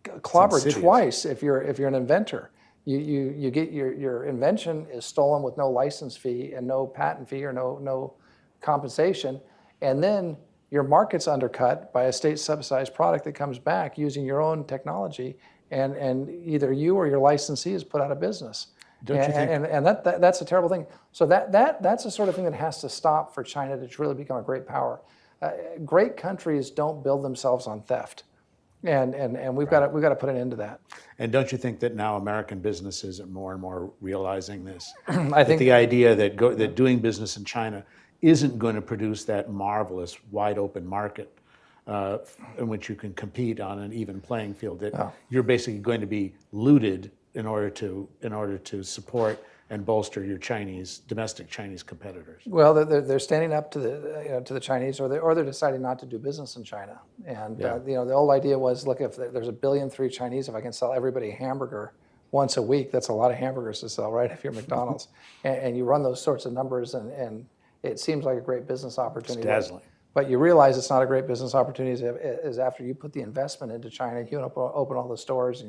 clobbered twice if you're an inventor. You get your invention is stolen with no license fee and no patent fee or no compensation, and then your market's undercut by a state subsidized product that comes back using your own technology. And either you or your licensee is put out of business. Don't you think? And that's a terrible thing. So that's the sort of thing that has to stop for China to truly become a great power. Great countries don't build themselves on theft, and we've got to put an end to that. And don't you think that now American businesses are more and more realizing this? I think the idea that doing business in China isn't going to produce that marvelous wide open market in which you can compete on an even playing field. That you're basically going to be looted in order to support and bolster your domestic Chinese competitors. Well, they're standing up to the Chinese, or they're deciding not to do business in China. And the old idea was, look, if there's 1.3 billion Chinese, if I can sell everybody a hamburger once a week, that's a lot of hamburgers to sell, right? If you're McDonald's, and you run those sorts of numbers, and it seems like a great business opportunity. It's dazzling. But you realize it's not a great business opportunity is after you put the investment into China, you open all the stores,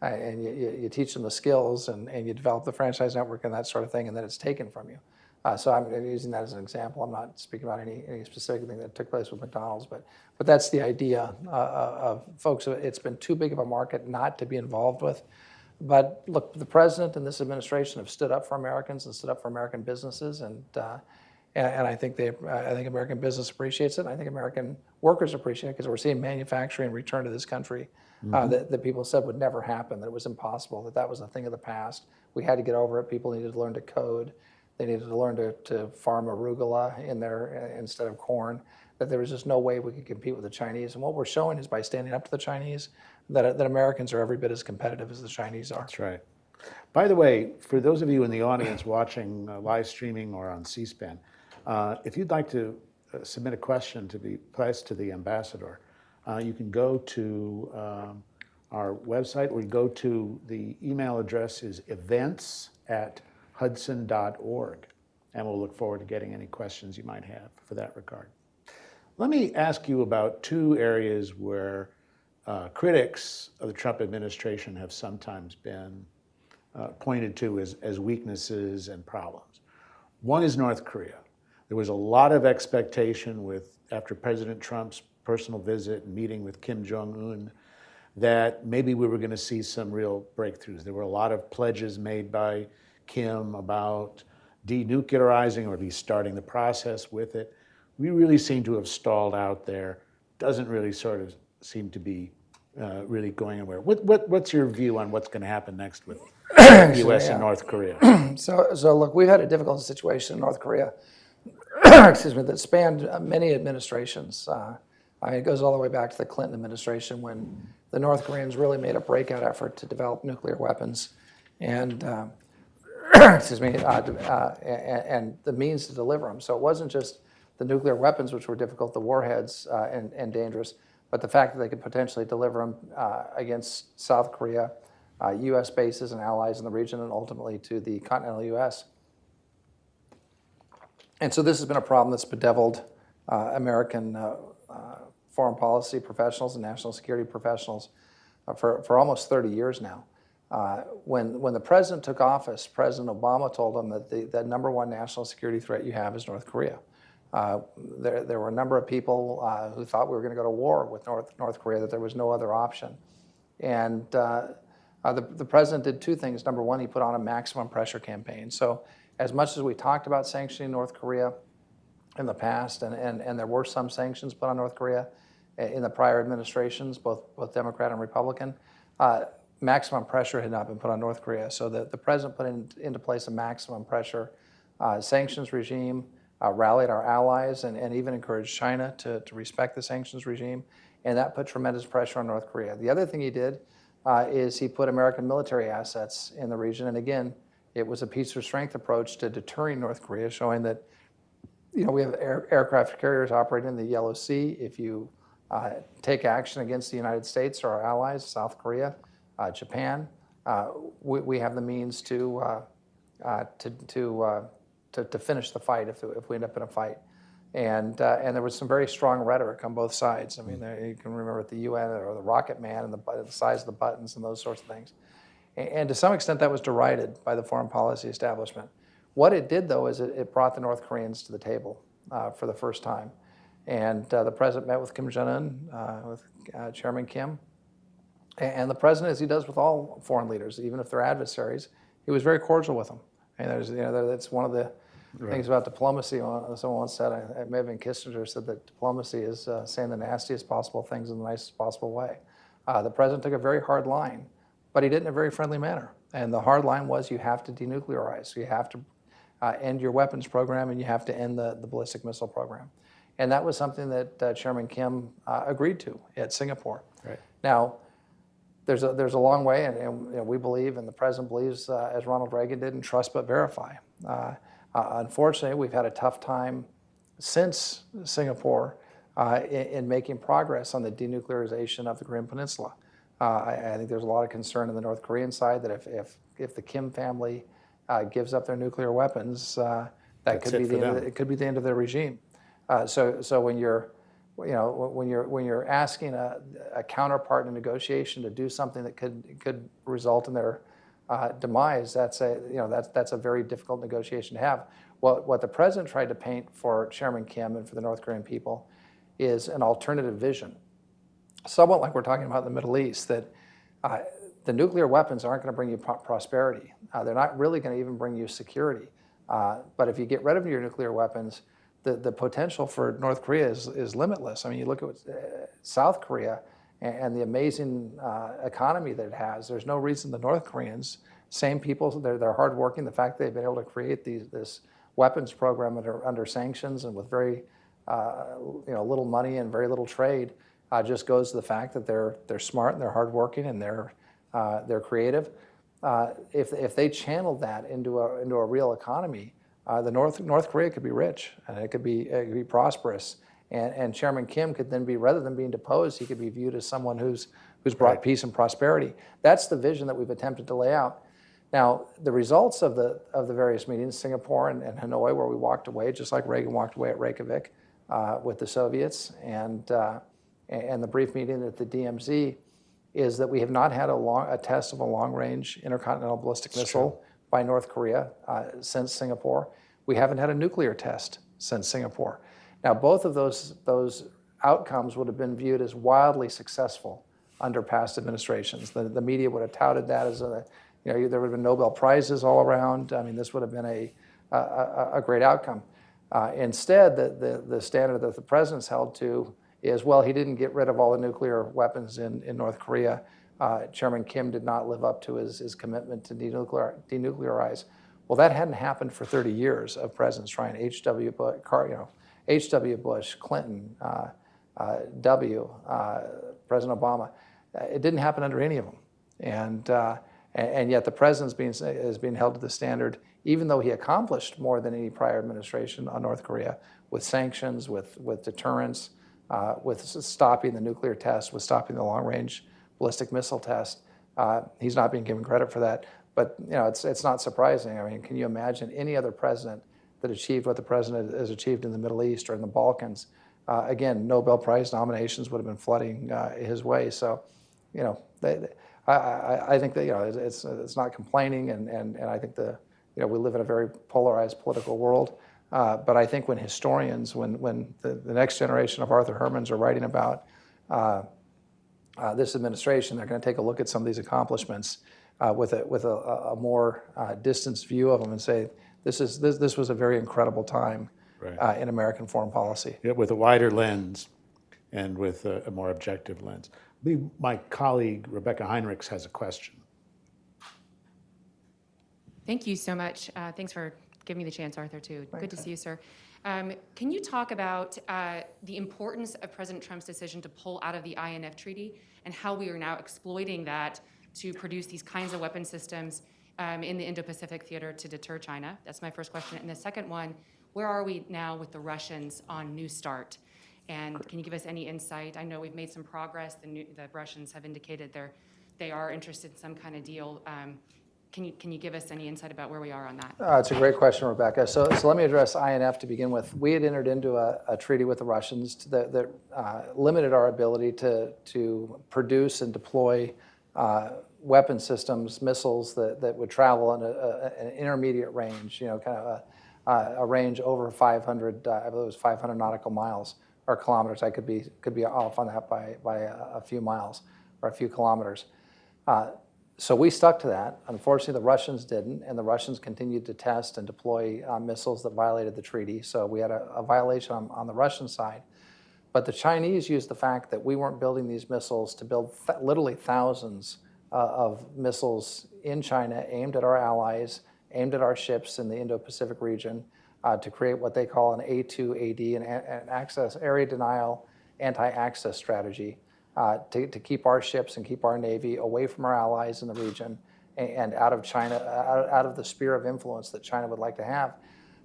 and you teach them the skills, and you develop the franchise network and that sort of thing, and then it's taken from you. So I'm using that as an example. I'm not speaking about any specific thing that took place with McDonald's, but that's the idea of folks. It's been too big of a market not to be involved with. But look, the president and this administration have stood up for Americans and stood up for American businesses, and I think American business appreciates it. And I think American workers appreciate it, because we're seeing manufacturing return to this country that people said would never happen, that it was impossible, that was a thing of the past. We had to get over it. People needed to learn to code. They needed to learn to farm arugula in there instead of corn. That there was just no way we could compete with the Chinese. And what we're showing is, by standing up to the Chinese, that Americans are every bit as competitive as the Chinese are. That's right. By the way, for those of you in the audience watching live streaming or on C-SPAN, if you'd like to submit a question to be placed to the ambassador, you can go to our website, or you go to the email address is events@hudson.org, and we'll look forward to getting any questions you might have for that regard. Let me ask you about two areas where critics of the Trump administration have sometimes been pointed to as weaknesses and problems. One is North Korea. There was a lot of expectation after President Trump's personal visit and meeting with Kim Jong-un that maybe we were going to see some real breakthroughs. There were a lot of pledges made by Kim about denuclearizing or at least starting the process with it. We really seem to have stalled out there. Doesn't really sort of seem to be really going anywhere. What's your view on what's going to happen next with the U.S. and North Korea? So look, we've had a difficult situation in North Korea, excuse me, that spanned many administrations. It goes all the way back to the Clinton administration when the North Koreans really made a breakout effort to develop nuclear weapons, and excuse me, and the means to deliver them. So it wasn't just the nuclear weapons which were difficult, the warheads and dangerous, but the fact that they could potentially deliver them against South Korea, U.S. bases and allies in the region, and ultimately to the continental U.S. And so this has been a problem that's bedeviled American foreign policy professionals and national security professionals for almost 30 years now. When the president took office, President Obama told him that the number one national security threat you have is North Korea. There were a number of people who thought we were going to go to war with North Korea, that there was no other option. And the president did two things. Number one, he put on a maximum pressure campaign. So as much as we talked about sanctioning North Korea in the past, and there were some sanctions put on North Korea in the prior administrations, both Democrat and Republican, maximum pressure had not been put on North Korea. So the president put into place a maximum pressure sanctions regime, rallied our allies, and even encouraged China to respect the sanctions regime, and that put tremendous pressure on North Korea. The other thing he did is he put American military assets in the region, and again, it was a peace or strength approach to deterring North Korea, showing that we have aircraft carriers operating in the Yellow Sea. If you take action against the United States or our allies, South Korea, Japan, we have the means to finish the fight if we end up in a fight. And there was some very strong rhetoric on both sides. I mean, you can remember at the UN or the Rocket Man and the size of the buttons and those sorts of things. And to some extent, that was derided by the foreign policy establishment. What it did, though, is it brought the North Koreans to the table for the first time. And the president met with Kim Jong-un, with Chairman Kim. And the president, as he does with all foreign leaders, even if they're adversaries, he was very cordial with them. And that's one of the things about diplomacy. Someone once said, it may have been Kissinger, said that diplomacy is saying the nastiest possible things in the nicest possible way. The president took a very hard line, but he did it in a very friendly manner. And the hard line was you have to denuclearize. So you have to end your weapons program, and you have to end the ballistic missile program. And that was something that Chairman Kim agreed to at Singapore. Right. Now, there's a long way, and we believe, and the president believes, as Ronald Reagan did, in trust but verify. Unfortunately, we've had a tough time since Singapore in making progress on the denuclearization of the Korean Peninsula. I think there's a lot of concern on the North Korean side that if the Kim family gives up their nuclear weapons, that could be the end of their regime. So when you're asking a counterpart in negotiation to do something that could result in their demise, that's a very difficult negotiation to have. What the president tried to paint for Chairman Kim and for the North Korean people is an alternative vision, somewhat like we're talking about in the Middle East, that the nuclear weapons aren't going to bring you prosperity. They're not really going to even bring you security. But if you get rid of your nuclear weapons, the potential for North Korea is limitless. I mean, you look at South Korea and the amazing economy that it has. There's no reason the North Koreans, same people, they're hardworking. The fact they've been able to create this weapons program under sanctions and with very little money and very little trade just goes to the fact that they're smart and they're hardworking and they're creative. If they channeled that into a real economy, the North Korea could be rich and it could be prosperous. And Chairman Kim could then be, rather than being deposed, he could be viewed as someone who's brought peace and prosperity. That's the vision that we've attempted to lay out. Now, the results of the various meetings, Singapore and Hanoi, where we walked away, just like Reagan walked away at Reykjavik with the Soviets, and the brief meeting at the DMZ, is that we have not had a test of a long-range intercontinental ballistic missile by North Korea since Singapore. We haven't had a nuclear test since Singapore. Now, both of those outcomes would have been viewed as wildly successful under past administrations. The media would have touted that as there would have been Nobel Prizes all around. I mean, this would have been a great outcome. Instead, the standard that the president's held to is, well, he didn't get rid of all the nuclear weapons in North Korea. Chairman Kim did not live up to his commitment to denuclearize. Well, that hadn't happened for 30 years of presidents trying. H.W. Bush, Clinton, President Obama. It didn't happen under any of them, and yet the president is being held to the standard, even though he accomplished more than any prior administration on North Korea with sanctions, with deterrence, with stopping the nuclear test, with stopping the long-range ballistic missile test. He's not being given credit for that, but it's not surprising. I mean, can you imagine any other president that achieved what the president has achieved in the Middle East or in the Balkans? Again, Nobel Prize nominations would have been flooding his way. So, I think that it's not complaining, and I think we live in a very polarized political world. But I think when historians, when the next generation of Arthur Hermans are writing about this administration, they're going to take a look at some of these accomplishments with a more distanced view of them and say, this was a very incredible time in American foreign policy. Yeah, with a wider lens and with a more objective lens. I believe my colleague, Rebecca Heinrichs, has a question. Thank you so much. Thanks for giving me the chance, Arthur, too. Good to see you, sir. Can you talk about the importance of President Trump's decision to pull out of the INF Treaty and how we are now exploiting that to produce these kinds of weapon systems in the Indo-Pacific theater to deter China? That's my first question. And the second one, where are we now with the Russians on New START? And can you give us any insight? I know we've made some progress. The Russians have indicated they are interested in some kind of deal. Can you give us any insight about where we are on that? It's a great question, Rebecca. So let me address INF to begin with. We had entered into a treaty with the Russians that limited our ability to produce and deploy weapon systems, missiles that would travel in an intermediate range, kind of a range over 500, I believe it was 500 nautical miles or kilometers. I could be off on that by a few miles or a few kilometers. So we stuck to that. Unfortunately, the Russians didn't, and the Russians continued to test and deploy missiles that violated the treaty. So we had a violation on the Russian side. But the Chinese used the fact that we weren't building these missiles to build literally thousands of missiles in China aimed at our allies, aimed at our ships in the Indo-Pacific region, to create what they call an A2AD, an access area denial anti-access strategy. To keep our ships and keep our Navy away from our allies in the region and out of China, out of the sphere of influence that China would like to have.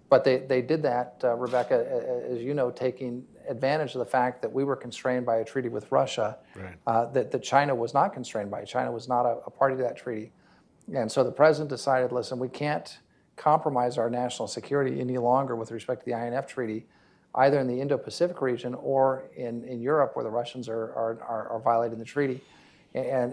But they did that, Rebecca, as you know, taking advantage of the fact that we were constrained by a treaty with Russia, that China was not constrained by. China was not a party to that treaty. And so the president decided, listen, we can't compromise our national security any longer with respect to the INF Treaty, either in the Indo-Pacific region or in Europe, where the Russians are violating the treaty. And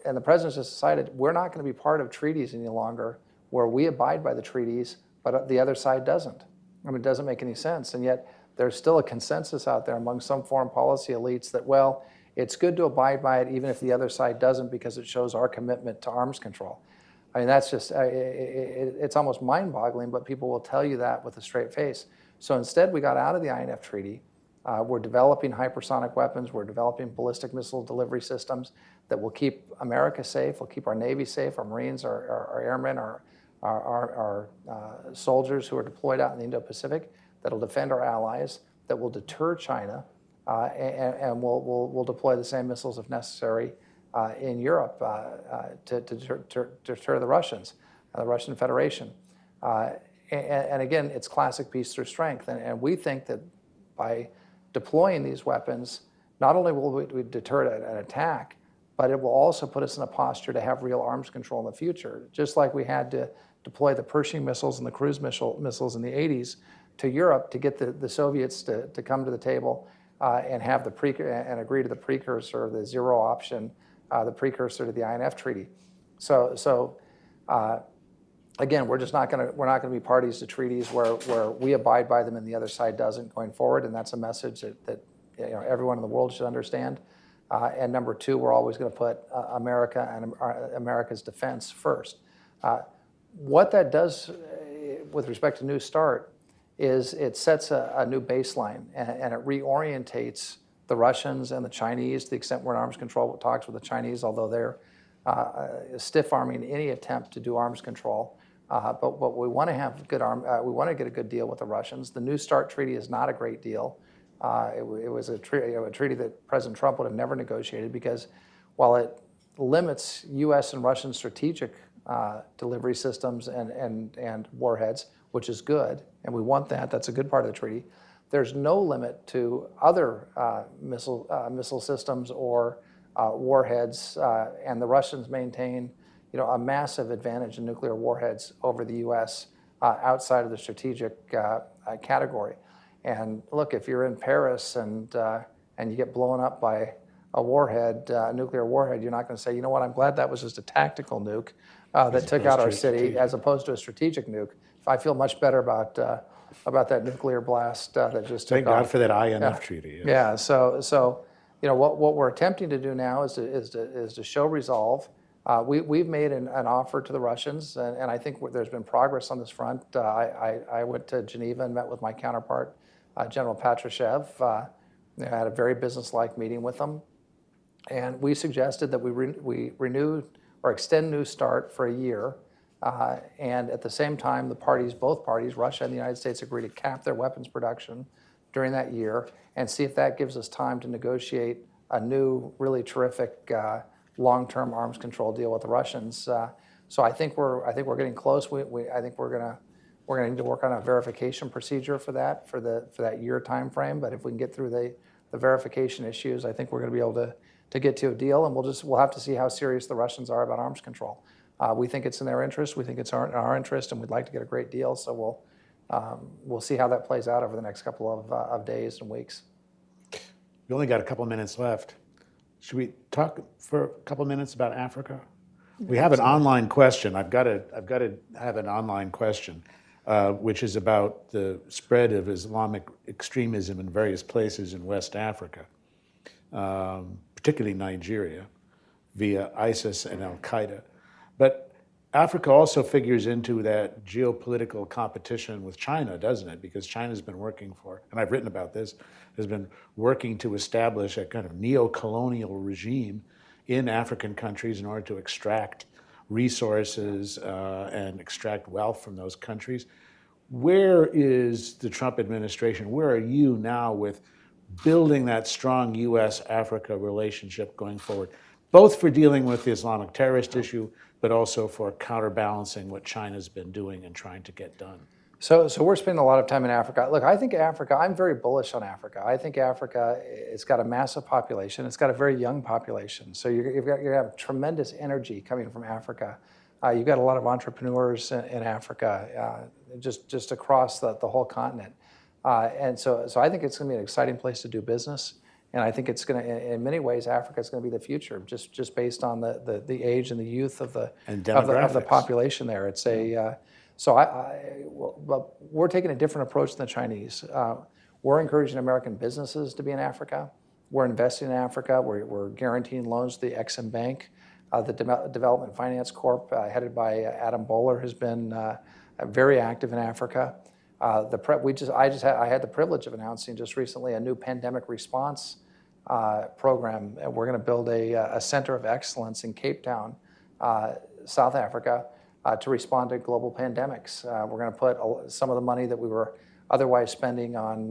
the president just decided we're not going to be part of treaties any longer where we abide by the treaties, but the other side doesn't. I mean, it doesn't make any sense. And yet there's still a consensus out there among some foreign policy elites that, well, it's good to abide by it even if the other side doesn't, because it shows our commitment to arms control. I mean, that's just, it's almost mind-boggling, but people will tell you that with a straight face. So instead, we got out of the INF Treaty. We're developing hypersonic weapons. We're developing ballistic missile delivery systems that will keep America safe, will keep our Navy safe, our Marines, our airmen, our soldiers who are deployed out in the Indo-Pacific, that will defend our allies, that will deter China, and we'll deploy the same missiles if necessary in Europe to deter the Russians, the Russian Federation. And again, it's classic peace through strength. And we think that by deploying these weapons, not only will we deter an attack, but it will also put us in a posture to have real arms control in the future. Just like we had to deploy the Pershing missiles and the cruise missiles in the 80s to Europe to get the Soviets to come to the table and have and agree to the precursor, the zero option the precursor to the INF Treaty. So again, we're not going to be parties to treaties where we abide by them and the other side doesn't going forward, and that's a message that everyone in the world should understand. And number two, we're always going to put America and America's defense first. What that does with respect to New START is it sets a new baseline, and it reorientates the Russians and the Chinese to the extent we're in arms control talks with the Chinese, although they're stiff-arming any attempt to do arms control. But we want to have we want to get a good deal with the Russians. The New START treaty is not a great deal. It was a treaty that President Trump would have never negotiated because while it limits U.S. and Russian strategic delivery systems and warheads, which is good, and we want that. That's a good part of the treaty. There's no limit to other missile systems or warheads, and the Russians maintain, a massive advantage in nuclear warheads over the U.S. Outside of the strategic category. And look, if you're in Paris and you get blown up by a warhead, a nuclear warhead, you're not going to say, you know what, I'm glad that was just a tactical nuke that took out our city, as opposed to a strategic nuke. I feel much better about that nuclear blast that just took off. Thank God for that INF treaty. Yes. Yeah. So what we're attempting to do now is to show resolve. We've made an offer to the Russians, and I think there's been progress on this front. I went to Geneva and met with my counterpart, General Patrushev. I had a very business-like meeting with them, and we suggested that we renew or extend New START for a year. And at the same time, both parties, Russia and the United States, agree to cap their weapons production during that year and see if that gives us time to negotiate a new, really terrific long-term arms control deal with the Russians. So I think we're getting close. I think we're gonna need to work on a verification procedure for that year time frame. But if we can get through the verification issues, I think we're going to be able to get to a deal, and we'll have to see how serious the Russians are about arms control. We think it's in their interest. We think it's in our interest, and we'd like to get a great deal. So we'll see how that plays out over the next couple of days and weeks. We only got a couple minutes left. Should we talk for a couple minutes about Africa? We have an online question. I've got to have an online question, which is about the spread of Islamic extremism in various places in West Africa, particularly Nigeria, via ISIS and Al-Qaeda. But Africa also figures into that geopolitical competition with China, doesn't it? Because China's been working and I've written about this, has been working to establish a kind of neo-colonial regime in African countries in order to extract resources and extract wealth from those countries. Where is the Trump administration? Where are you now with building that strong U.S.-Africa relationship going forward, both for dealing with the Islamic terrorist issue, but also for counterbalancing what China's been doing and trying to get done? So we're spending a lot of time in Africa. Look, I think Africa, I'm very bullish on Africa. I think Africa, it's got a massive population. It's got a very young population. So you're going to have tremendous energy coming from Africa. You've got a lot of entrepreneurs in Africa, just across the whole continent. And so I think it's going to be an exciting place to do business. And I think it's going to, in many ways, Africa is going to be the future, just based on the age and the youth of the population there. It's but we're taking a different approach than the Chinese. We're encouraging American businesses to be in Africa. We're investing in Africa. We're guaranteeing loans to the Exim Bank. The Development Finance Corp, headed by Adam Bowler, has been very active in Africa. I had the privilege of announcing just recently a new pandemic response program. We're going to build a center of excellence in Cape Town, South Africa, to respond to global pandemics. We're going to put some of the money that we were otherwise spending on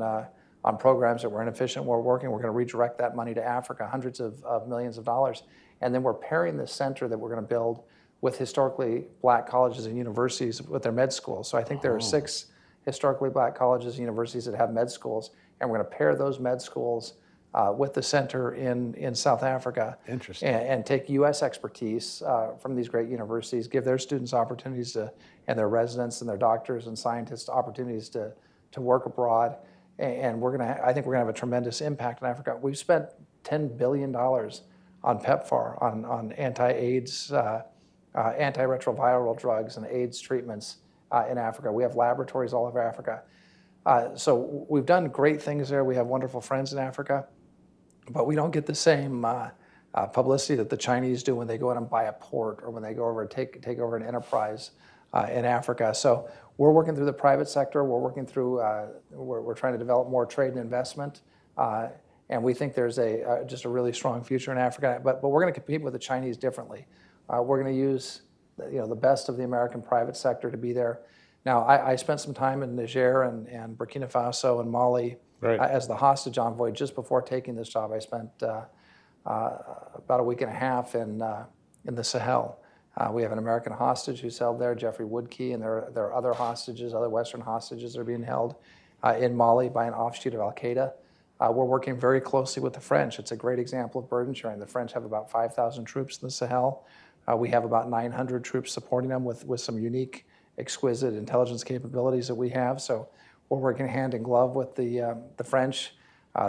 programs that were inefficient, we're going to redirect that money to Africa, hundreds of millions of dollars. And then we're pairing this center that we're going to build with historically black colleges and universities with their med schools. So I think there are 6 historically black colleges and universities that have med schools, and we're going to pair those med schools with the center in South Africa. Interesting. And take U.S. expertise from these great universities, give their students opportunities and their residents and their doctors and scientists opportunities to work abroad. And I think we're going to have a tremendous impact in Africa. We've spent $10 billion PEPFAR, on anti-AIDS, antiretroviral drugs and AIDS treatments in Africa. We have laboratories all over Africa. So we've done great things there. We have wonderful friends in Africa, but we don't get the same publicity that the Chinese do when they go in and buy a port or when they go over and take over an enterprise in Africa. So we're working through the private sector. We're working through, we're trying to develop more trade and investment. And we think there's just a really strong future in Africa. But we're going to compete with the Chinese differently. We're going to use the best of the American private sector to be there. Now, I spent some time in Niger and Burkina Faso and Mali as the hostage envoy just before taking this job. I spent about a week and a half in the Sahel. We have an American hostage who's held there, Jeffrey Woodkey, and there are other hostages, other Western hostages that are being held in Mali by an offshoot of Al-Qaeda. We're working very closely with the French. It's a great example of burden sharing. The French have about 5,000 troops in the Sahel. We have about 900 troops supporting them with some unique, exquisite intelligence capabilities that we have. So we're working hand in glove with the French.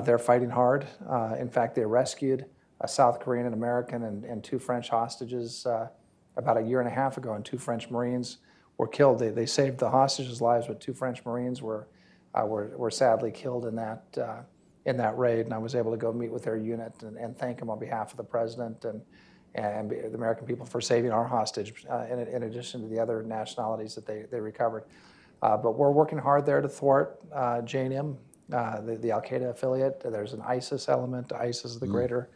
They're fighting hard. In fact, they rescued a South Korean, an American, and 2 French hostages about a year and a half ago, and 2 French Marines were killed. They saved the hostages' lives, but 2 French Marines were sadly killed in that raid. And I was able to go meet with their unit and thank them on behalf of the president and the American people for saving our hostage, in addition to the other nationalities that they recovered. But we're working hard there to thwart JNIM, the Al-Qaeda affiliate. There's an ISIS element. ISIS is the greater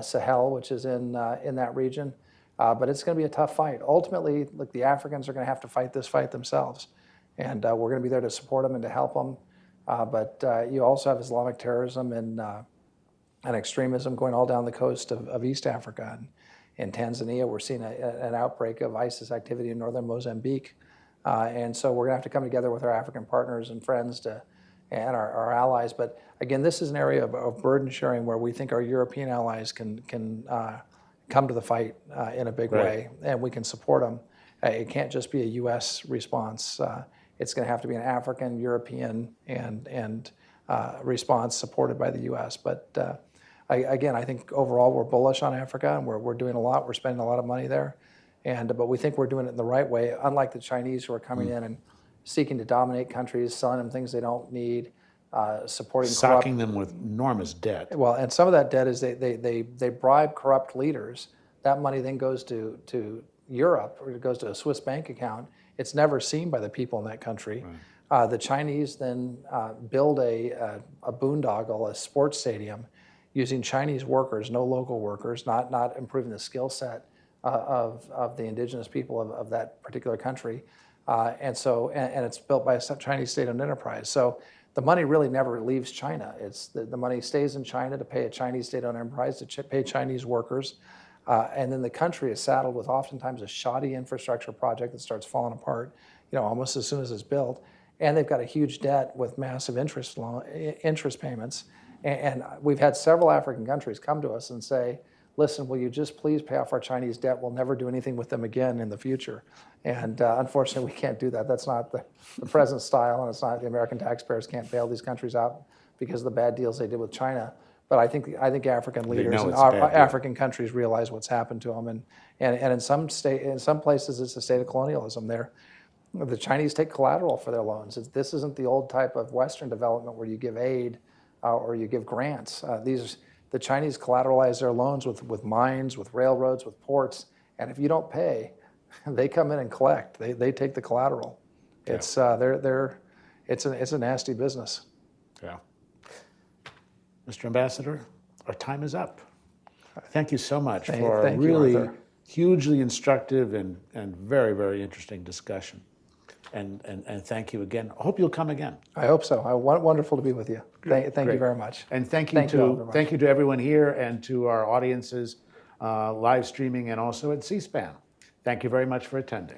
Sahel, which is in that region. But it's going to be a tough fight. Ultimately, look, the Africans are going to have to fight this fight themselves. And we're going to be there to support them and to help them. But you also have Islamic terrorism and extremism going all down the coast of East Africa. And in Tanzania, we're seeing an outbreak of ISIS activity in northern Mozambique. And so we're going to have to come together with our African partners and friends and our allies. But again, this is an area of burden sharing where we think our European allies can come to the fight in a big way, and we can support them. It can't just be a U.S. response. It's going to have to be an African, European, and response supported by the U.S. But again, I think overall we're bullish on Africa, and we're doing a lot. We're spending a lot of money there, but we think we're doing it in the right way. Unlike the Chinese, who are coming in and seeking to dominate countries, selling them things they don't need, socking them with enormous debt. Well, and some of that debt is they bribe corrupt leaders. That money then goes to Europe, or it goes to a Swiss bank account. It's never seen by the people in that country. Right. The Chinese then build a boondoggle, a sports stadium, using Chinese workers, no local workers, not improving the skill set of the indigenous people of that particular country. And it's built by a Chinese state-owned enterprise. So the money really never leaves China. It's the money stays in China to pay a Chinese state-owned enterprise, to pay Chinese workers. And then the country is saddled with oftentimes a shoddy infrastructure project that starts falling apart, almost as soon as it's built. And they've got a huge debt with massive interest payments. And we've had several African countries come to us and say, listen, will you just please pay off our Chinese debt? We'll never do anything with them again in the future. And unfortunately, we can't do that. That's not the present style, and it's not, the American taxpayers can't bail these countries out because of the bad deals they did with China. But I think African leaders and African countries realize what's happened to them. And in some places, it's a state of colonialism. The Chinese take collateral for their loans. This isn't the old type of Western development where you give aid or you give grants. The Chinese collateralize their loans with mines, with railroads, with ports, and if you don't pay, they come in and collect. They take the collateral. Yeah. It's a nasty business. Yeah. Mr. Ambassador, our time is up. Thank you so much for a really hugely instructive and very, very interesting discussion. And thank you again. I hope you'll come again. I hope so. Wonderful to be with you. Thank you very much. And thank you to everyone here and to our audiences live streaming and also at C-SPAN. Thank you very much for attending.